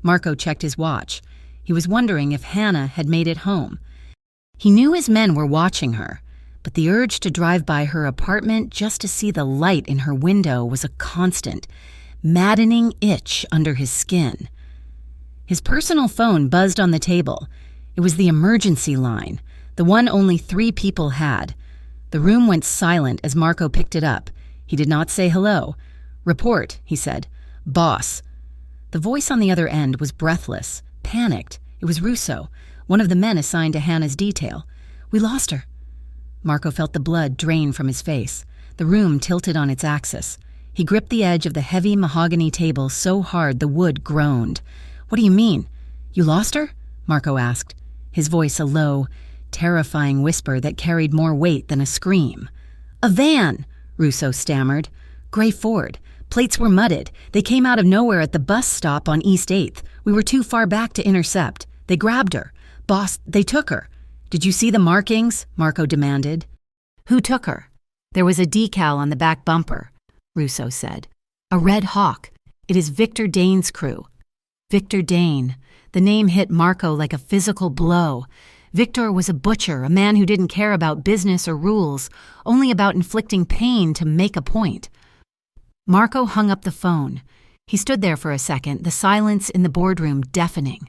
Marco checked his watch. He was wondering if Hannah had made it home. He knew his men were watching her, but the urge to drive by her apartment just to see the light in her window was a constant, maddening itch under his skin. His personal phone buzzed on the table. It was the emergency line, the one only 3 people had. The room went silent as Marco picked it up. He did not say hello. "Report," he said. "Boss." The voice on the other end was breathless, panicked. It was Russo, one of the men assigned to Hannah's detail. "We lost her." Marco felt the blood drain from his face. The room tilted on its axis. He gripped the edge of the heavy mahogany table so hard the wood groaned. "What do you mean? You lost her?" Marco asked, his voice a low, terrifying whisper that carried more weight than a scream. "A van," Russo stammered. "Gray Ford. Plates were mudded. They came out of nowhere at the bus stop on East 8th. We were too far back to intercept. They grabbed her. Boss, they took her." "Did you see the markings?" Marco demanded. "Who took her?" "There was a decal on the back bumper," Russo said. "A red hawk. It is Victor Dane's crew." Victor Dane. The name hit Marco like a physical blow. Victor was a butcher, a man who didn't care about business or rules, only about inflicting pain to make a point. Marco hung up the phone. He stood there for a second, the silence in the boardroom deafening.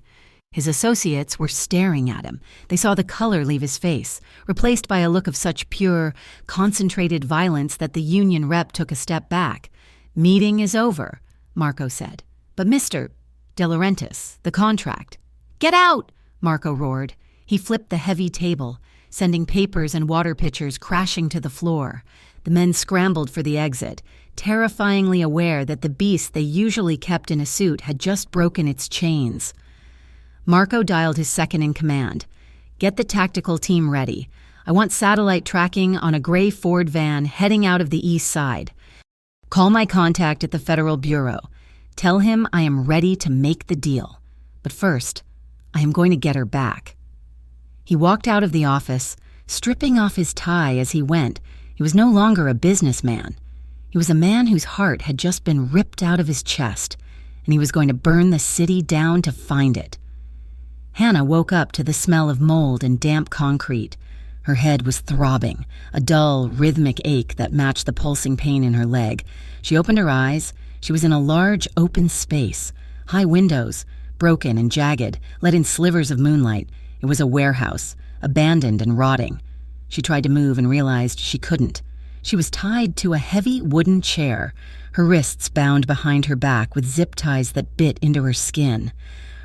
His associates were staring at him. They saw the color leave his face, replaced by a look of such pure, concentrated violence that the union rep took a step back. "Meeting is over," Marco said. "But Mr. De Laurentiis, the contract." "Get out!" Marco roared. He flipped the heavy table, sending papers and water pitchers crashing to the floor. The men scrambled for the exit, terrifyingly aware that the beast they usually kept in a suit had just broken its chains. Marco dialed his second-in-command. "Get the tactical team ready. I want satellite tracking on a gray Ford van heading out of the east side. Call my contact at the Federal Bureau. Tell him I am ready to make the deal. But first, I am going to get her back." He walked out of the office, stripping off his tie as he went. He was no longer a businessman. He was a man whose heart had just been ripped out of his chest, and he was going to burn the city down to find it. Hannah woke up to the smell of mold and damp concrete. Her head was throbbing, a dull, rhythmic ache that matched the pulsing pain in her leg. She opened her eyes. She was in a large, open space. High windows, broken and jagged, let in slivers of moonlight. It was a warehouse, abandoned and rotting. She tried to move and realized she couldn't. She was tied to a heavy wooden chair, her wrists bound behind her back with zip ties that bit into her skin.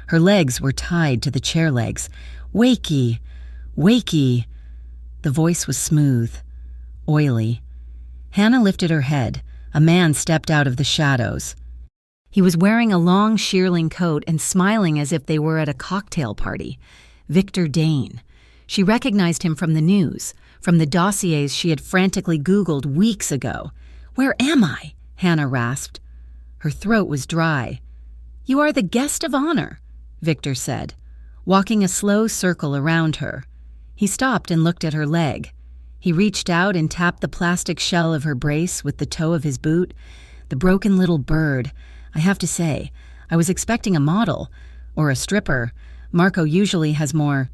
Her legs were tied to the chair legs. "Wakey, wakey." The voice was smooth, oily. Hannah lifted her head. A man stepped out of the shadows. He was wearing a long shearling coat and smiling as if they were at a cocktail party. Victor Dane. She recognized him from the news, from the dossiers she had frantically Googled weeks ago. "Where am I?" Hannah rasped. Her throat was dry. "You are the guest of honor," Victor said, walking a slow circle around her. He stopped and looked at her leg. He reached out and tapped the plastic shell of her brace with the toe of his boot. The broken little bird. I have to say, I was expecting a model, or a stripper. Marco usually has more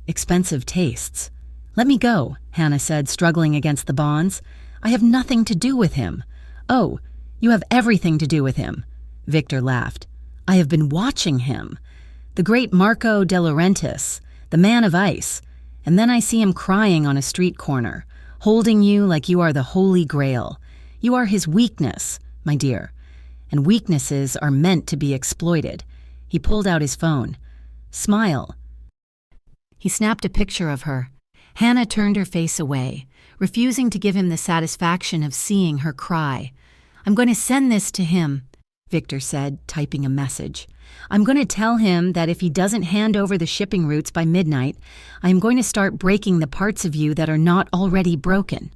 expensive tastes. "Let me go," Hannah said, struggling against the bonds. "I have nothing to do with him." "Oh, you have everything to do with him," Victor laughed. "I have been watching him. The great Marco De Laurentiis, the man of ice. And then I see him crying on a street corner, holding you like you are the Holy Grail. You are his weakness, my dear. And weaknesses are meant to be exploited." He pulled out his phone. "Smile." He snapped a picture of her. Hannah turned her face away, refusing to give him the satisfaction of seeing her cry. "I'm going to send this to him," Victor said, typing a message. "I'm going to tell him that if he doesn't hand over the shipping routes by midnight, I am going to start breaking the parts of you that are not already broken."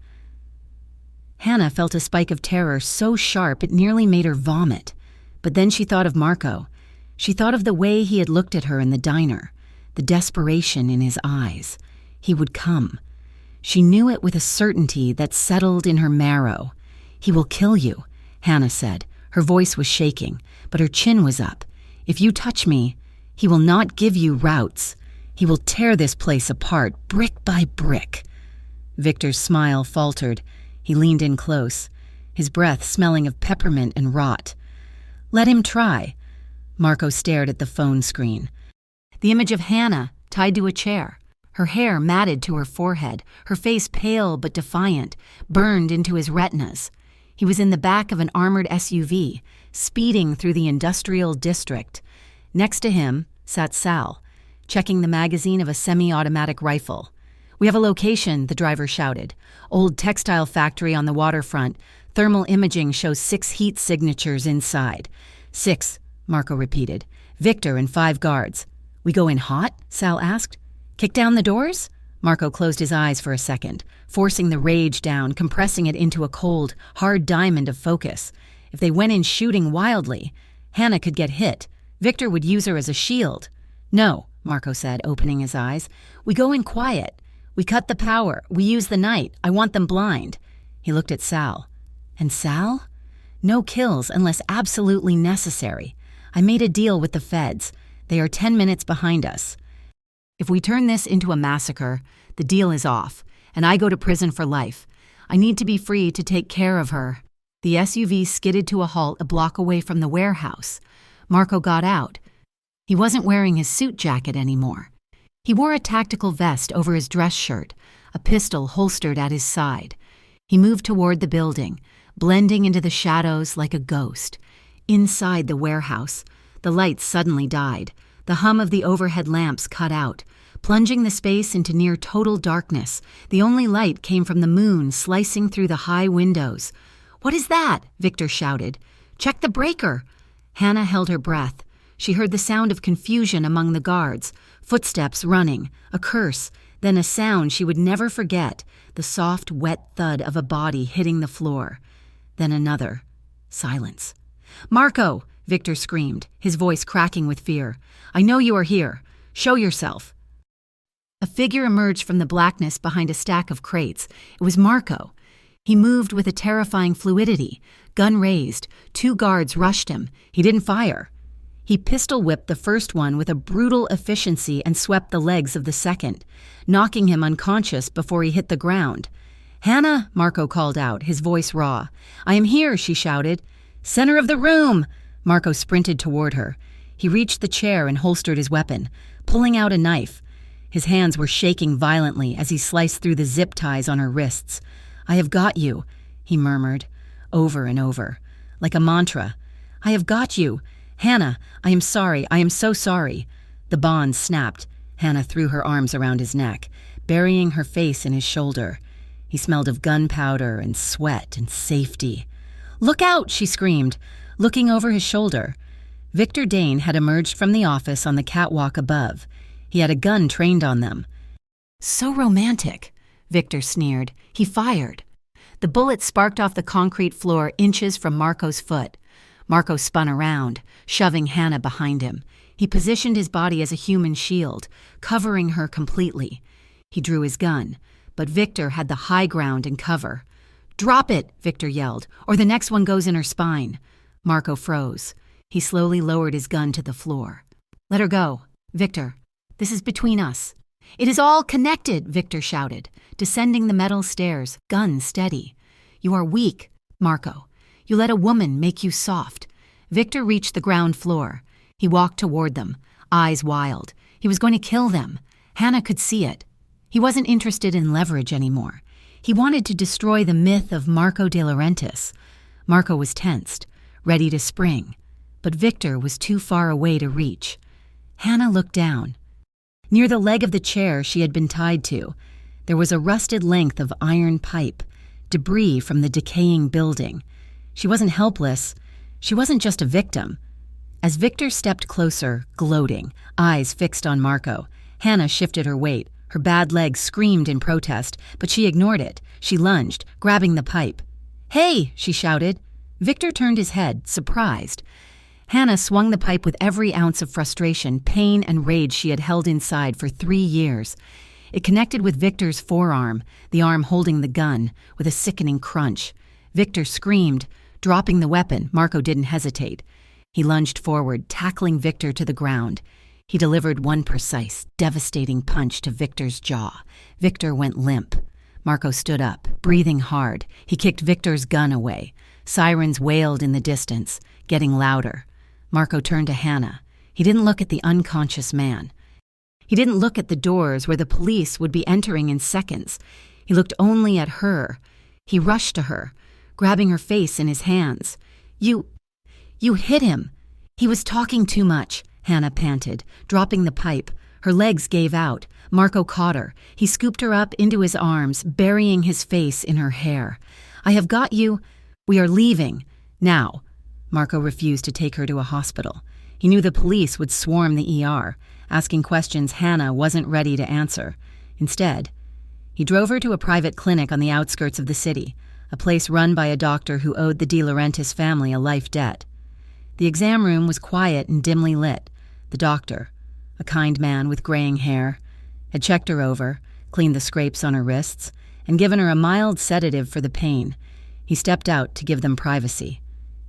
Hannah felt a spike of terror so sharp it nearly made her vomit. But then she thought of Marco. She thought of the way he had looked at her in the diner, the desperation in his eyes. He would come. She knew it with a certainty that settled in her marrow. "He will kill you," Hannah said. Her voice was shaking, but her chin was up. "If you touch me, he will not give you routes. He will tear this place apart, brick by brick." Victor's smile faltered. He leaned in close, his breath smelling of peppermint and rot. "Let him try." Marco stared at the phone screen. The image of Hannah, tied to a chair, her hair matted to her forehead, her face pale but defiant, burned into his retinas. He was in the back of an armored SUV, speeding through the industrial district. Next to him sat Sal, checking the magazine of a semi-automatic rifle. "We have a location," the driver shouted. "Old textile factory on the waterfront. Thermal imaging shows 6 heat signatures inside." "6," Marco repeated. "Victor and 5 guards." "We go in hot?" Sal asked. "Kick down the doors?" Marco closed his eyes for a second, forcing the rage down, compressing it into a cold, hard diamond of focus. If they went in shooting wildly, Hannah could get hit. Victor would use her as a shield. "No," Marco said, opening his eyes. "We go in quiet. We cut the power. We use the night. I want them blind." He looked at Sal. "And Sal? No kills unless absolutely necessary. I made a deal with the feds. They are 10 minutes behind us. If we turn this into a massacre, the deal is off, and I go to prison for life. I need to be free to take care of her." The SUV skidded to a halt a block away from the warehouse. Marco got out. He wasn't wearing his suit jacket anymore. He wore a tactical vest over his dress shirt, a pistol holstered at his side. He moved toward the building, blending into the shadows like a ghost. Inside the warehouse, the lights suddenly died. The hum of the overhead lamps cut out, plunging the space into near total darkness. The only light came from the moon slicing through the high windows. "What is that?" Victor shouted. "Check the breaker." Hannah held her breath. She heard the sound of confusion among the guards, footsteps running, a curse, then a sound she would never forget, the soft, wet thud of a body hitting the floor. Then another. Silence. "Marco!" Victor screamed, his voice cracking with fear. "I know you are here. Show yourself." A figure emerged from the blackness behind a stack of crates. It was Marco. He moved with a terrifying fluidity. Gun raised. 2 guards rushed him. He didn't fire. He pistol-whipped the first one with a brutal efficiency and swept the legs of the second, knocking him unconscious before he hit the ground. "Hannah!" Marco called out, his voice raw. "I am here," she shouted. "Center of the room!" Marco sprinted toward her. He reached the chair and holstered his weapon, pulling out a knife. His hands were shaking violently as he sliced through the zip ties on her wrists. "I have got you," he murmured, over and over, like a mantra. "I have got you. Hannah, I am sorry. I am so sorry." The bonds snapped. Hannah threw her arms around his neck, burying her face in his shoulder. He smelled of gunpowder and sweat and safety. "Look out!" she screamed, looking over his shoulder. Victor Dane had emerged from the office on the catwalk above. He had a gun trained on them. "So romantic," Victor sneered. He fired. The bullet sparked off the concrete floor inches from Marco's foot. Marco spun around, shoving Hannah behind him. He positioned his body as a human shield, covering her completely. He drew his gun, but Victor had the high ground and cover. "Drop it," Victor yelled, "or the next one goes in her spine." Marco froze. He slowly lowered his gun to the floor. "Let her go. Victor, this is between us." "It is all connected," Victor shouted, descending the metal stairs, gun steady. "You are weak, Marco. You let a woman make you soft." Victor reached the ground floor. He walked toward them, eyes wild. He was going to kill them. Hannah could see it. He wasn't interested in leverage anymore. He wanted to destroy the myth of Marco de Laurentiis. Marco was tensed, ready to spring, but Victor was too far away to reach. Hannah looked down. Near the leg of the chair she had been tied to, there was a rusted length of iron pipe, debris from the decaying building. She wasn't helpless. She wasn't just a victim. As Victor stepped closer, gloating, eyes fixed on Marco, Hannah shifted her weight. Her bad leg screamed in protest, but she ignored it. She lunged, grabbing the pipe. "Hey!" she shouted. Victor turned his head, surprised. Hannah swung the pipe with every ounce of frustration, pain, and rage she had held inside for 3 years. It connected with Victor's forearm, the arm holding the gun, with a sickening crunch. Victor screamed. Dropping the weapon, Marco didn't hesitate. He lunged forward, tackling Victor to the ground. He delivered one precise, devastating punch to Victor's jaw. Victor went limp. Marco stood up, breathing hard. He kicked Victor's gun away. Sirens wailed in the distance, getting louder. Marco turned to Hannah. He didn't look at the unconscious man. He didn't look at the doors where the police would be entering in seconds. He looked only at her. He rushed to her, grabbing her face in his hands. You hit him." "He was talking too much," Hannah panted, dropping the pipe. Her legs gave out. Marco caught her. He scooped her up into his arms, burying his face in her hair. "I have got you. We are leaving. Now." Marco refused to take her to a hospital. He knew the police would swarm the ER, asking questions Hannah wasn't ready to answer. Instead, he drove her to a private clinic on the outskirts of the city, a place run by a doctor who owed the De Laurentiis family a life debt. The exam room was quiet and dimly lit. The doctor, a kind man with graying hair, had checked her over, cleaned the scrapes on her wrists, and given her a mild sedative for the pain. He stepped out to give them privacy.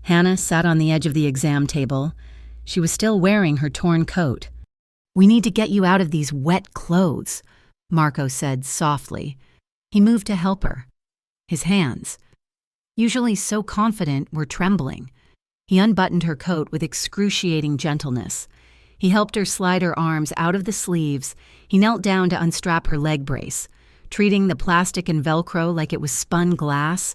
Hannah sat on the edge of the exam table. She was still wearing her torn coat. "We need to get you out of these wet clothes," Marco said softly. He moved to help her. His hands, usually so confident, were trembling. He unbuttoned her coat with excruciating gentleness. He helped her slide her arms out of the sleeves. He knelt down to unstrap her leg brace, treating the plastic and Velcro like it was spun glass.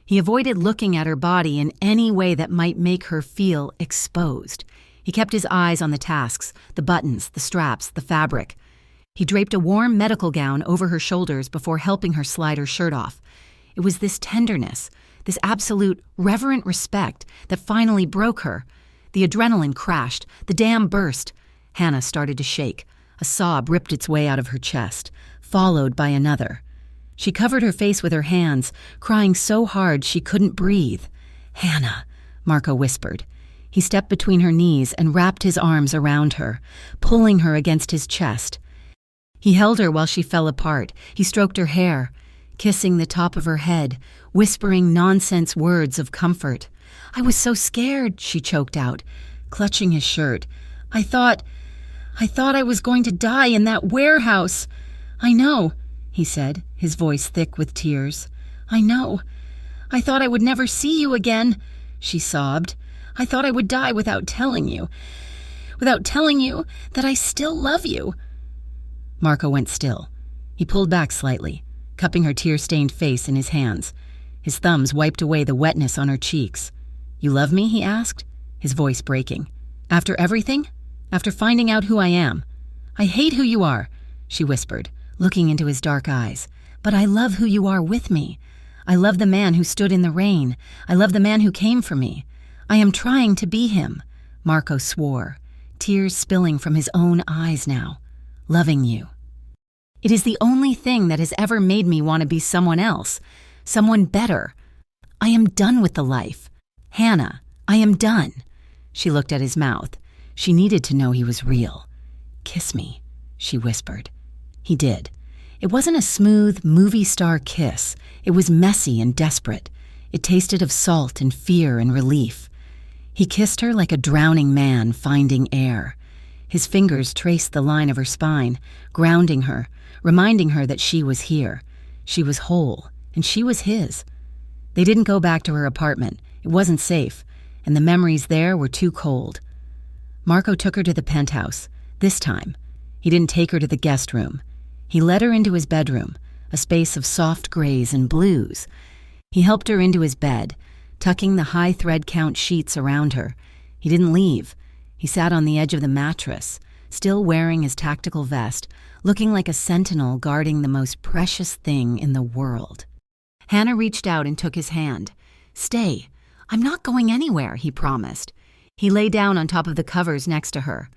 He avoided looking at her body in any way that might make her feel exposed. He kept his eyes on the tasks, the buttons, the straps, the fabric. He draped a warm medical gown over her shoulders before helping her slide her shirt off. It was this tenderness, this absolute, reverent respect that finally broke her. The adrenaline crashed, the dam burst. Hannah started to shake. A sob ripped its way out of her chest, followed by another. She covered her face with her hands, crying so hard she couldn't breathe. "Hannah," Marco whispered. He stepped between her knees and wrapped his arms around her, pulling her against his chest. He held her while she fell apart. He stroked her hair, kissing the top of her head, whispering nonsense words of comfort. "I was so scared," she choked out, clutching his shirt. I thought I was going to die in that warehouse." "I know," he said, his voice thick with tears. "I know. I thought I would never see you again," she sobbed. "I thought I would die without telling you that I still love you." Marco went still. He pulled back slightly, cupping her tear-stained face in his hands. His thumbs wiped away the wetness on her cheeks. "You love me?" he asked, his voice breaking. "After everything? After finding out who I am?" "I hate who you are," she whispered, looking into his dark eyes. "But I love who you are with me. I love the man who stood in the rain. I love the man who came for me. I am trying to be him," Marco swore, tears spilling from his own eyes now. "Loving you. It is the only thing that has ever made me want to be someone else, someone better. I am done with the life. Hannah, I am done." She looked at his mouth. She needed to know he was real. "Kiss me," she whispered. He did. It wasn't a smooth, movie star kiss. It was messy and desperate. It tasted of salt and fear and relief. He kissed her like a drowning man finding air. His fingers traced the line of her spine, grounding her, reminding her that she was here. She was whole, and she was his. They didn't go back to her apartment. It wasn't safe, and the memories there were too cold. Marco took her to the penthouse. This time, he didn't take her to the guest room. He led her into his bedroom, a space of soft grays and blues. He helped her into his bed, tucking the high thread count sheets around her. He didn't leave. He sat on the edge of the mattress, still wearing his tactical vest, looking like a sentinel guarding the most precious thing in the world. Hannah reached out and took his hand. "Stay. I'm not going anywhere," he promised. He lay down on top of the covers next to her.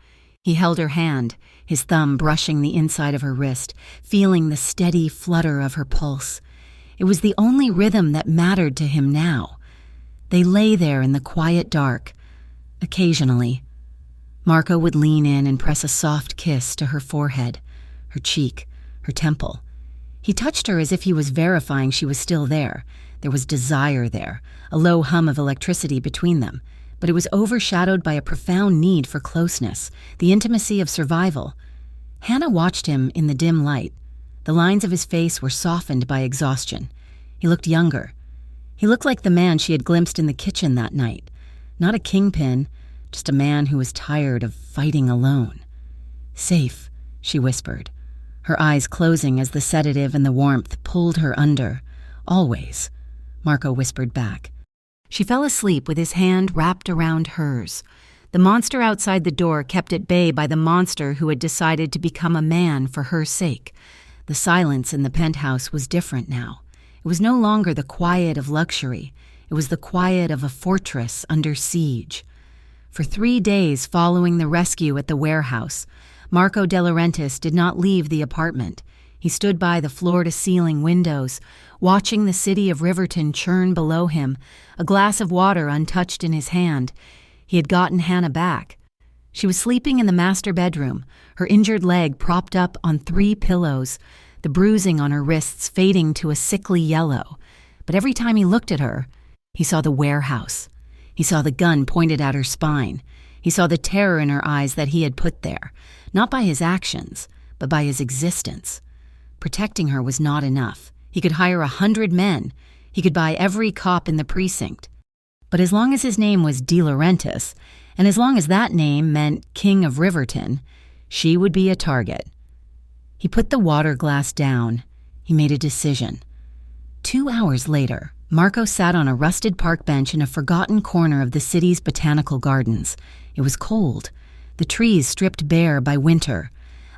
He held her hand, his thumb brushing the inside of her wrist, feeling the steady flutter of her pulse. It was the only rhythm that mattered to him now. They lay there in the quiet dark. Occasionally, Marco would lean in and press a soft kiss to her forehead, her cheek, her temple. He touched her as if he was verifying she was still there. There was desire there, a low hum of electricity between them, but it was overshadowed by a profound need for closeness, the intimacy of survival. Hannah watched him in the dim light. The lines of his face were softened by exhaustion. He looked younger. He looked like the man she had glimpsed in the kitchen that night. Not a kingpin, just a man who was tired of fighting alone. "Safe," she whispered, her eyes closing as the sedative and the warmth pulled her under. "Always," Marco whispered back. She fell asleep with his hand wrapped around hers. The monster outside the door kept at bay by the monster who had decided to become a man for her sake. The silence in the penthouse was different now. It was no longer the quiet of luxury. It was the quiet of a fortress under siege. For 3 days following the rescue at the warehouse, Marco De Laurentiis did not leave the apartment. He stood by the floor-to-ceiling windows, watching the city of Riverton churn below him, a glass of water untouched in his hand. He had gotten Hannah back. She was sleeping in the master bedroom, her injured leg propped up on 3 pillows, the bruising on her wrists fading to a sickly yellow. But every time he looked at her, he saw the warehouse. He saw the gun pointed at her spine. He saw the terror in her eyes that he had put there, not by his actions, but by his existence. Protecting her was not enough. He could hire 100 men. He could buy every cop in the precinct. But as long as his name was De Laurentiis, and as long as that name meant King of Riverton, she would be a target. He put the water glass down. He made a decision. 2 hours later, Marco sat on a rusted park bench in a forgotten corner of the city's botanical gardens. It was cold, the trees stripped bare by winter.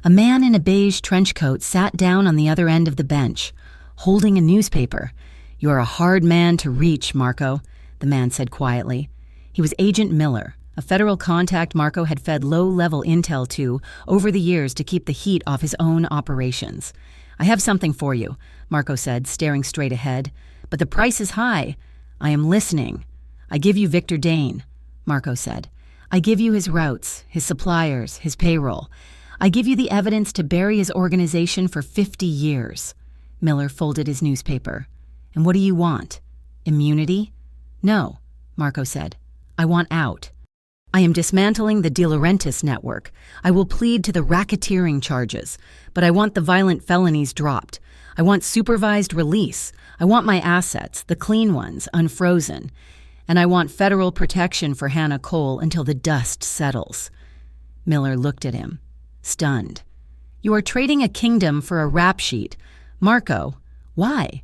A man in a beige trench coat sat down on the other end of the bench, holding a newspaper. "You are a hard man to reach, Marco," the man said quietly. He was Agent Miller, a federal contact Marco had fed low-level intel to over the years to keep the heat off his own operations. "I have something for you," Marco said, staring straight ahead. "But the price is high." "I am listening." "I give you Victor Dane," Marco said. "I give you his routes, his suppliers, his payroll. I give you the evidence to bury his organization for 50 years. Miller folded his newspaper. "And what do you want? Immunity?" "No," Marco said. "I want out. I am dismantling the De Laurentiis network. I will plead to the racketeering charges, but I want the violent felonies dropped. I want supervised release. I want my assets, the clean ones, unfrozen. And I want federal protection for Hannah Cole until the dust settles." Miller looked at him, stunned. "You are trading a kingdom for a rap sheet. Marco, why?"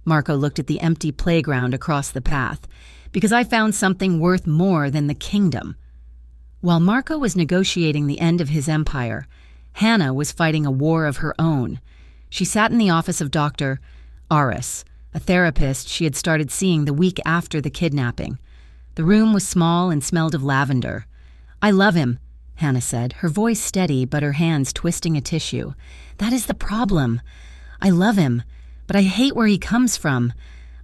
Marco looked at the empty playground across the path. "Because I found something worth more than the kingdom." While Marco was negotiating the end of his empire, Hannah was fighting a war of her own. She sat in the office of Dr. Aris, a therapist she had started seeing the week after the kidnapping. The room was small and smelled of lavender. "I love him," Hannah said, her voice steady but her hands twisting a tissue. "That is the problem. I love him, but I hate where he comes from.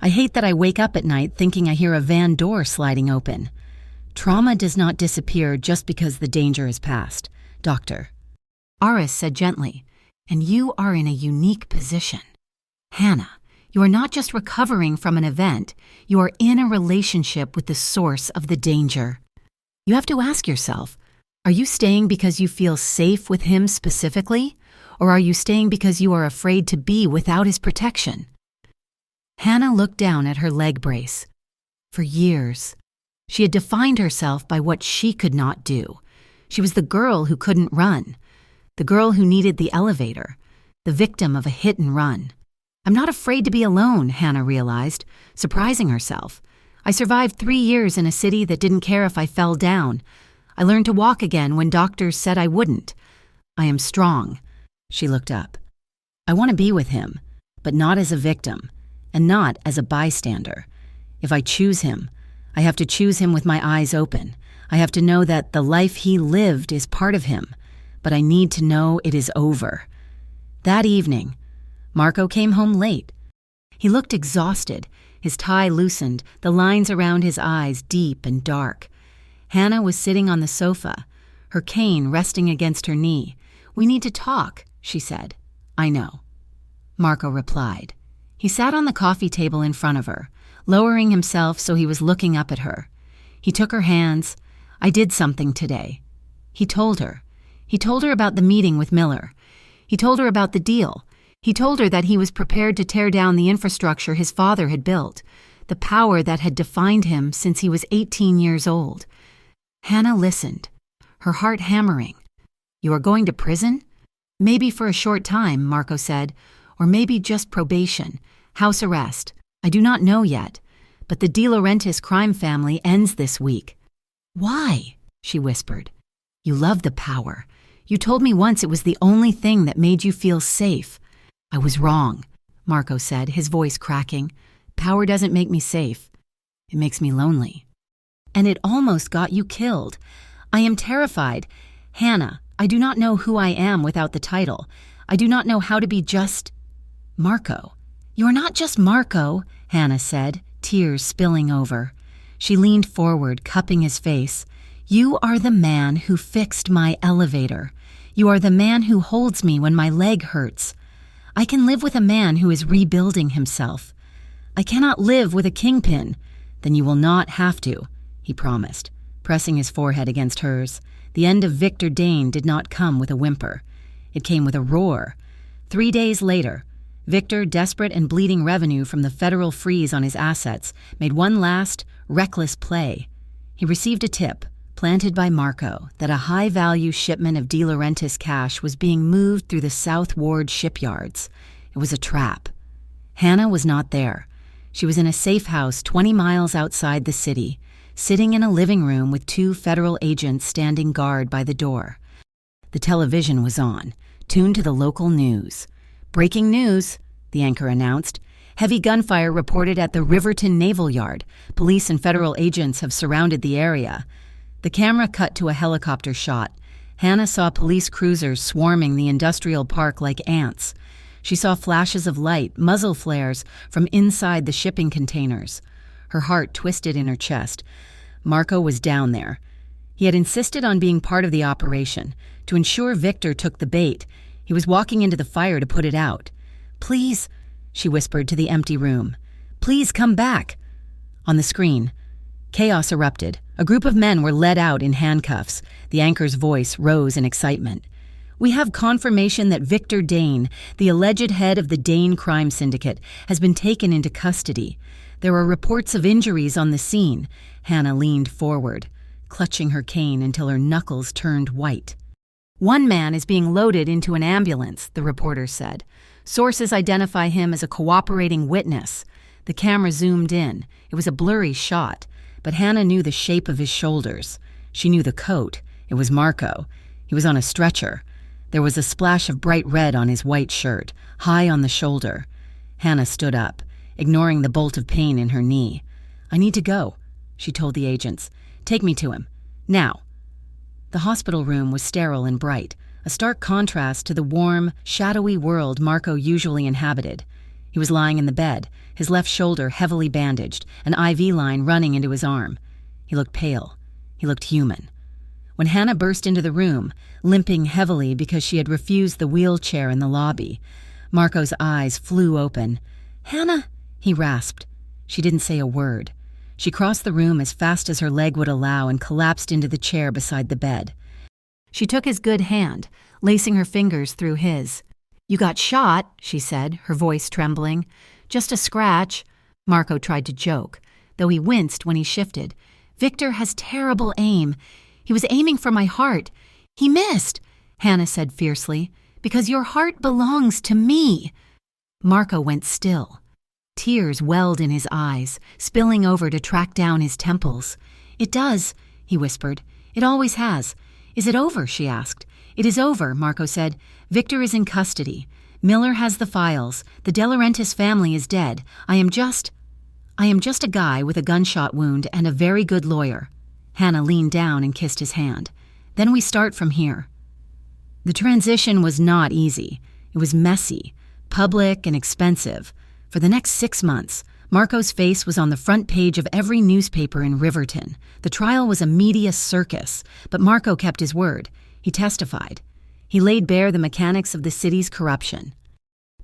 I hate that I wake up at night thinking I hear a van door sliding open. Trauma does not disappear just because the danger is past, Doctor," Aris said gently, "and you are in a unique position. Hannah, you are not just recovering from an event, you are in a relationship with the source of the danger. You have to ask yourself, are you staying because you feel safe with him specifically, or are you staying because you are afraid to be without his protection?" Hannah looked down at her leg brace. For years, she had defined herself by what she could not do. She was the girl who couldn't run, the girl who needed the elevator, the victim of a hit and run. "I'm not afraid to be alone," Hannah realized, surprising herself. "I survived 3 years in a city that didn't care if I fell down. I learned to walk again when doctors said I wouldn't. I am strong." She looked up. "I want to be with him, but not as a victim, and not as a bystander. If I choose him, I have to choose him with my eyes open. I have to know that the life he lived is part of him, but I need to know it is over." That evening, Marco came home late. He looked exhausted, his tie loosened, the lines around his eyes deep and dark. Hannah was sitting on the sofa, her cane resting against her knee. "We need to talk," she said. "I know," Marco replied. He sat on the coffee table in front of her, lowering himself so he was looking up at her. He took her hands. "I did something today." He told her. He told her about the meeting with Miller. He told her about the deal. He told her that he was prepared to tear down the infrastructure his father had built, the power that had defined him since he was 18 years old. Hannah listened, her heart hammering. "You are going to prison?" "Maybe for a short time," Marco said, "or maybe just probation, house arrest. I do not know yet, but the De Laurentiis crime family ends this week." "Why?" she whispered. "You love the power. You told me once it was the only thing that made you feel safe." "I was wrong," Marco said, his voice cracking. "Power doesn't make me safe. It makes me lonely. And it almost got you killed. I am terrified. Hannah, I do not know who I am without the title. I do not know how to be just Marco." "You're not just Marco," Hannah said, tears spilling over. She leaned forward, cupping his face. "You are the man who fixed my elevator. You are the man who holds me when my leg hurts. I can live with a man who is rebuilding himself. I cannot live with a kingpin." "Then you will not have to," he promised, pressing his forehead against hers. The end of Victor Dane did not come with a whimper. It came with a roar. 3 days later, Victor, desperate and bleeding revenue from the federal freeze on his assets, made one last, reckless play. He received a tip, planted by Marco, that a high-value shipment of De Laurentiis cash was being moved through the South Ward shipyards. It was a trap. Hannah was not there. She was in a safe house 20 miles outside the city, sitting in a living room with 2 federal agents standing guard by the door. The television was on, tuned to the local news. "Breaking news," the anchor announced. Heavy gunfire reported at the Riverton Naval Yard. Police and federal agents have surrounded the area. The camera cut to a helicopter shot. Hannah saw police cruisers swarming the industrial park like ants. She saw flashes of light, muzzle flares, from inside the shipping containers. Her heart twisted in her chest. Marco was down there. He had insisted on being part of the operation. To ensure Victor took the bait, he was walking into the fire to put it out. "Please," she whispered to the empty room. "Please come back." On the screen, chaos erupted. A group of men were led out in handcuffs. The anchor's voice rose in excitement. "We have confirmation that Victor Dane, the alleged head of the Dane crime syndicate, has been taken into custody. There are reports of injuries on the scene." Hannah leaned forward, clutching her cane until her knuckles turned white. "One man is being loaded into an ambulance," the reporter said. "Sources identify him as a cooperating witness." The camera zoomed in. It was a blurry shot, but Hannah knew the shape of his shoulders. She knew the coat. It was Marco. He was on a stretcher. There was a splash of bright red on his white shirt, high on the shoulder. Hannah stood up, ignoring the bolt of pain in her knee. "I need to go," she told the agents. "Take me to him. Now." The hospital room was sterile and bright, a stark contrast to the warm, shadowy world Marco usually inhabited. He was lying in the bed, his left shoulder heavily bandaged, an IV line running into his arm. He looked pale. He looked human. When Hannah burst into the room, limping heavily because she had refused the wheelchair in the lobby, Marco's eyes flew open. "Hannah," he rasped. She didn't say a word. She crossed the room as fast as her leg would allow and collapsed into the chair beside the bed. She took his good hand, lacing her fingers through his. "You got shot," she said, her voice trembling. "Just a scratch." Marco tried to joke, though he winced when he shifted. "Victor has terrible aim. He was aiming for my heart. He missed," Hannah said fiercely, "because your heart belongs to me." Marco went still. Tears welled in his eyes, spilling over to track down his temples. "It does," he whispered. "It always has." "Is it over?" she asked. "It is over," Marco said. "Victor is in custody. Miller has the files. The De Laurentiis family is dead. I am just a guy with a gunshot wound and a very good lawyer." Hannah leaned down and kissed his hand. "Then we start from here." The transition was not easy. It was messy, public, and expensive. For the next 6 months, Marco's face was on the front page of every newspaper in Riverton. The trial was a media circus, but Marco kept his word. He testified. He laid bare the mechanics of the city's corruption.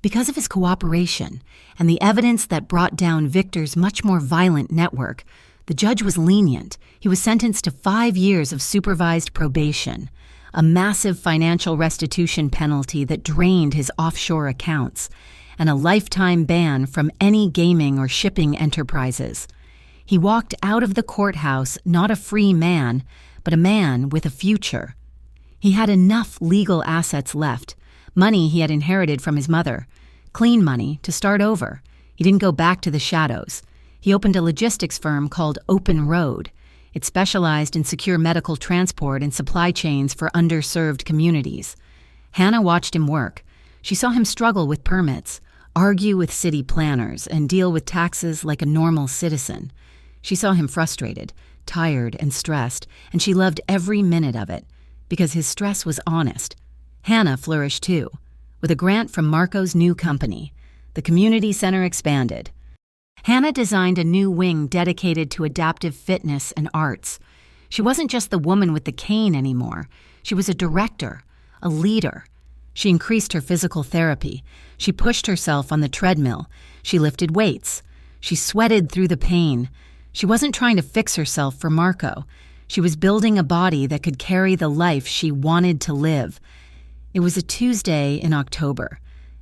Because of his cooperation and the evidence that brought down Victor's much more violent network, the judge was lenient. He was sentenced to 5 years of supervised probation, a massive financial restitution penalty that drained his offshore accounts, and a lifetime ban from any gaming or shipping enterprises. He walked out of the courthouse not a free man, but a man with a future. He had enough legal assets left, money he had inherited from his mother, clean money to start over. He didn't go back to the shadows. He opened a logistics firm called Open Road. It specialized in secure medical transport and supply chains for underserved communities. Hannah watched him work. She saw him struggle with permits, argue with city planners, and deal with taxes like a normal citizen. She saw him frustrated, tired, and stressed, and she loved every minute of it, because his stress was honest. Hannah flourished too. With a grant from Marco's new company, the community center expanded. Hannah designed a new wing dedicated to adaptive fitness and arts. She wasn't just the woman with the cane anymore. She was a director, a leader. She increased her physical therapy. She pushed herself on the treadmill. She lifted weights. She sweated through the pain. She wasn't trying to fix herself for Marco. She was building a body that could carry the life she wanted to live. It was a Tuesday in October,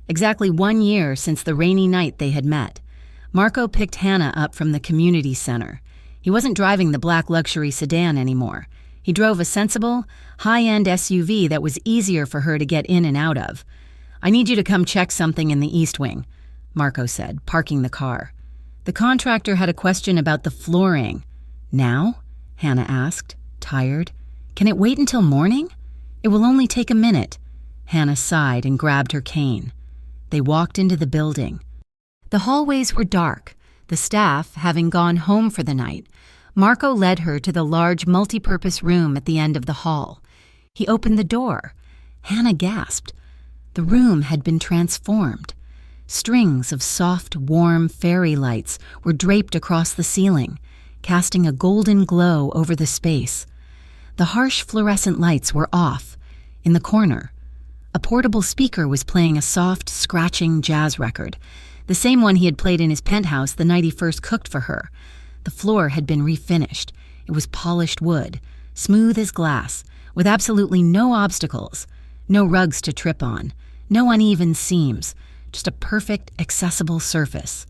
exactly 1 year since the rainy night they had met. Marco picked Hannah up from the community center. He wasn't driving the black luxury sedan anymore. He drove a sensible, high-end SUV that was easier for her to get in and out of. "I need you to come check something in the East Wing," Marco said, parking the car. The contractor had a question about the flooring. "Now?" Hannah asked, tired. "Can it wait until morning?" "It will only take a minute." Hannah sighed and grabbed her cane. They walked into the building. The hallways were dark. The staff, having gone home for the night, Marco led her to the large multi-purpose room at the end of the hall. He opened the door. Hannah gasped. The room had been transformed. Strings of soft, warm fairy lights were draped across the ceiling, casting a golden glow over the space. The harsh fluorescent lights were off. In the corner, a portable speaker was playing a soft, scratching jazz record, the same one he had played in his penthouse the night he first cooked for her. The floor had been refinished. It was polished wood, smooth as glass, with absolutely no obstacles, no rugs to trip on, no uneven seams, just a perfect, accessible surface.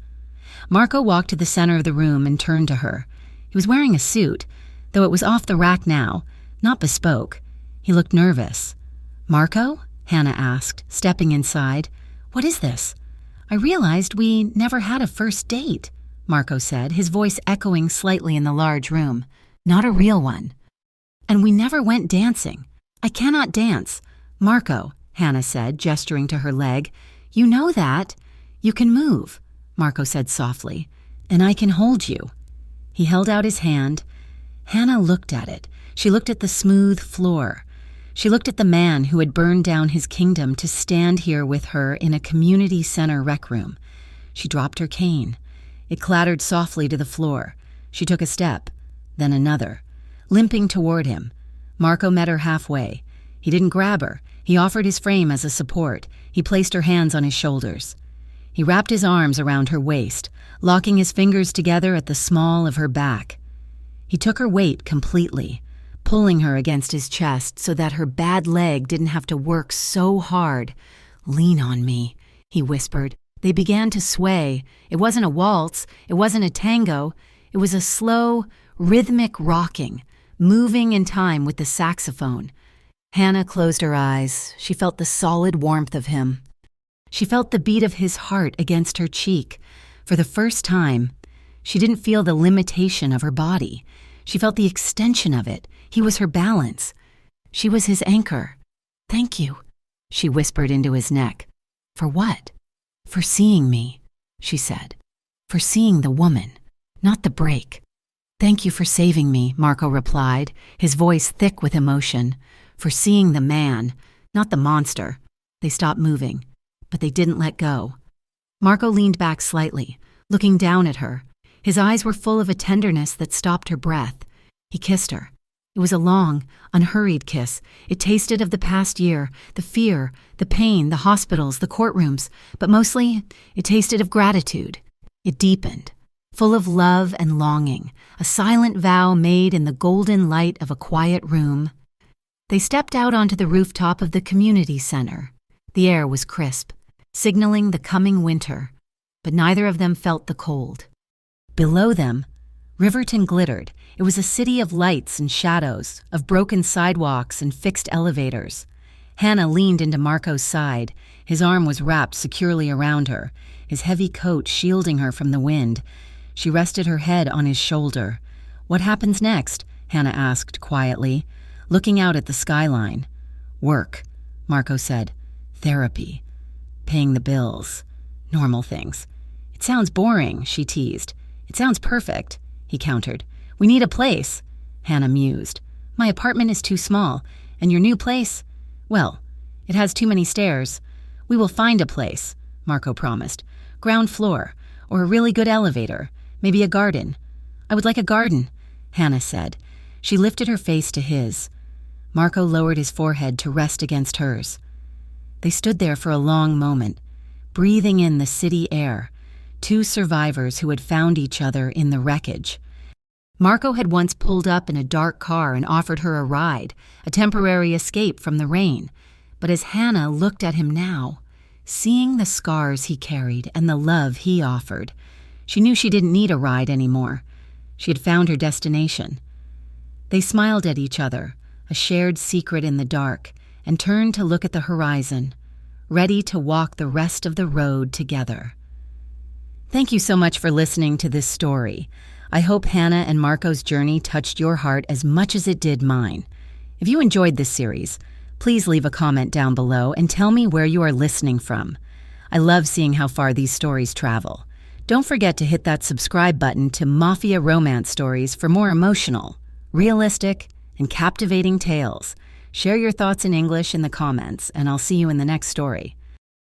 Marco walked to the center of the room and turned to her. He was wearing a suit, though it was off the rack now, not bespoke. He looked nervous. "Marco?" Hannah asked, stepping inside. "What is this?" "I realized we never had a first date," Marco said, his voice echoing slightly in the large room. "Not a real one. And we never went dancing. I cannot dance." "Marco," Hannah said, gesturing to her leg. "You know that. You can move," Marco said softly, "and I can hold you." He held out his hand. Hannah looked at it. She looked at the smooth floor. She looked at the man who had burned down his kingdom to stand here with her in a community center rec room. She dropped her cane. It clattered softly to the floor. She took a step, then another, limping toward him. Marco met her halfway. He didn't grab her. He offered his frame as a support. He placed her hands on his shoulders. He wrapped his arms around her waist, locking his fingers together at the small of her back. He took her weight completely, pulling her against his chest so that her bad leg didn't have to work so hard. "Lean on me," he whispered. They began to sway. It wasn't a waltz. It wasn't a tango. It was a slow, rhythmic rocking, moving in time with the saxophone. Hannah closed her eyes. She felt the solid warmth of him. She felt the beat of his heart against her cheek. For the first time, she didn't feel the limitation of her body. She felt the extension of it. He was her balance. She was his anchor. "Thank you," she whispered into his neck. "For what?" "For seeing me," she said. "For seeing the woman, not the break." "Thank you for saving me," Marco replied, his voice thick with emotion. "For seeing the man, not the monster." They stopped moving, but they didn't let go. Marco leaned back slightly, looking down at her. His eyes were full of a tenderness that stopped her breath. He kissed her. It was a long, unhurried kiss. It tasted of the past year, the fear, the pain, the hospitals, the courtrooms, but mostly it tasted of gratitude. It deepened, full of love and longing, a silent vow made in the golden light of a quiet room. They stepped out onto the rooftop of the community center. The air was crisp, signaling the coming winter, but neither of them felt the cold. Below them, Riverton glittered. It was a city of lights and shadows, of broken sidewalks and fixed elevators. Hannah leaned into Marco's side. His arm was wrapped securely around her, his heavy coat shielding her from the wind. She rested her head on his shoulder. "What happens next?" Hannah asked quietly, looking out at the skyline. "Work," Marco said. "Therapy. Paying the bills. Normal things." "It sounds boring," she teased. "It sounds perfect," he countered. "We need a place," Hannah mused. "My apartment is too small, and your new place? Well, it has too many stairs." "We will find a place," Marco promised. "Ground floor, or a really good elevator, maybe a garden." "I would like a garden," Hannah said. She lifted her face to his. Marco lowered his forehead to rest against hers. They stood there for a long moment, breathing in the city air, two survivors who had found each other in the wreckage. Marco had once pulled up in a dark car and offered her a ride, a temporary escape from the rain. But as Hannah looked at him now, seeing the scars he carried and the love he offered, she knew she didn't need a ride anymore. She had found her destination. They smiled at each other, a shared secret in the dark, and turned to look at the horizon, ready to walk the rest of the road together. Thank you so much for listening to this story. I hope Hannah and Marco's journey touched your heart as much as it did mine. If you enjoyed this series, please leave a comment down below and tell me where you are listening from. I love seeing how far these stories travel. Don't forget to hit that subscribe button to Mafia Romance Stories for more emotional, realistic, and captivating tales. Share your thoughts in English in the comments, and I'll see you in the next story.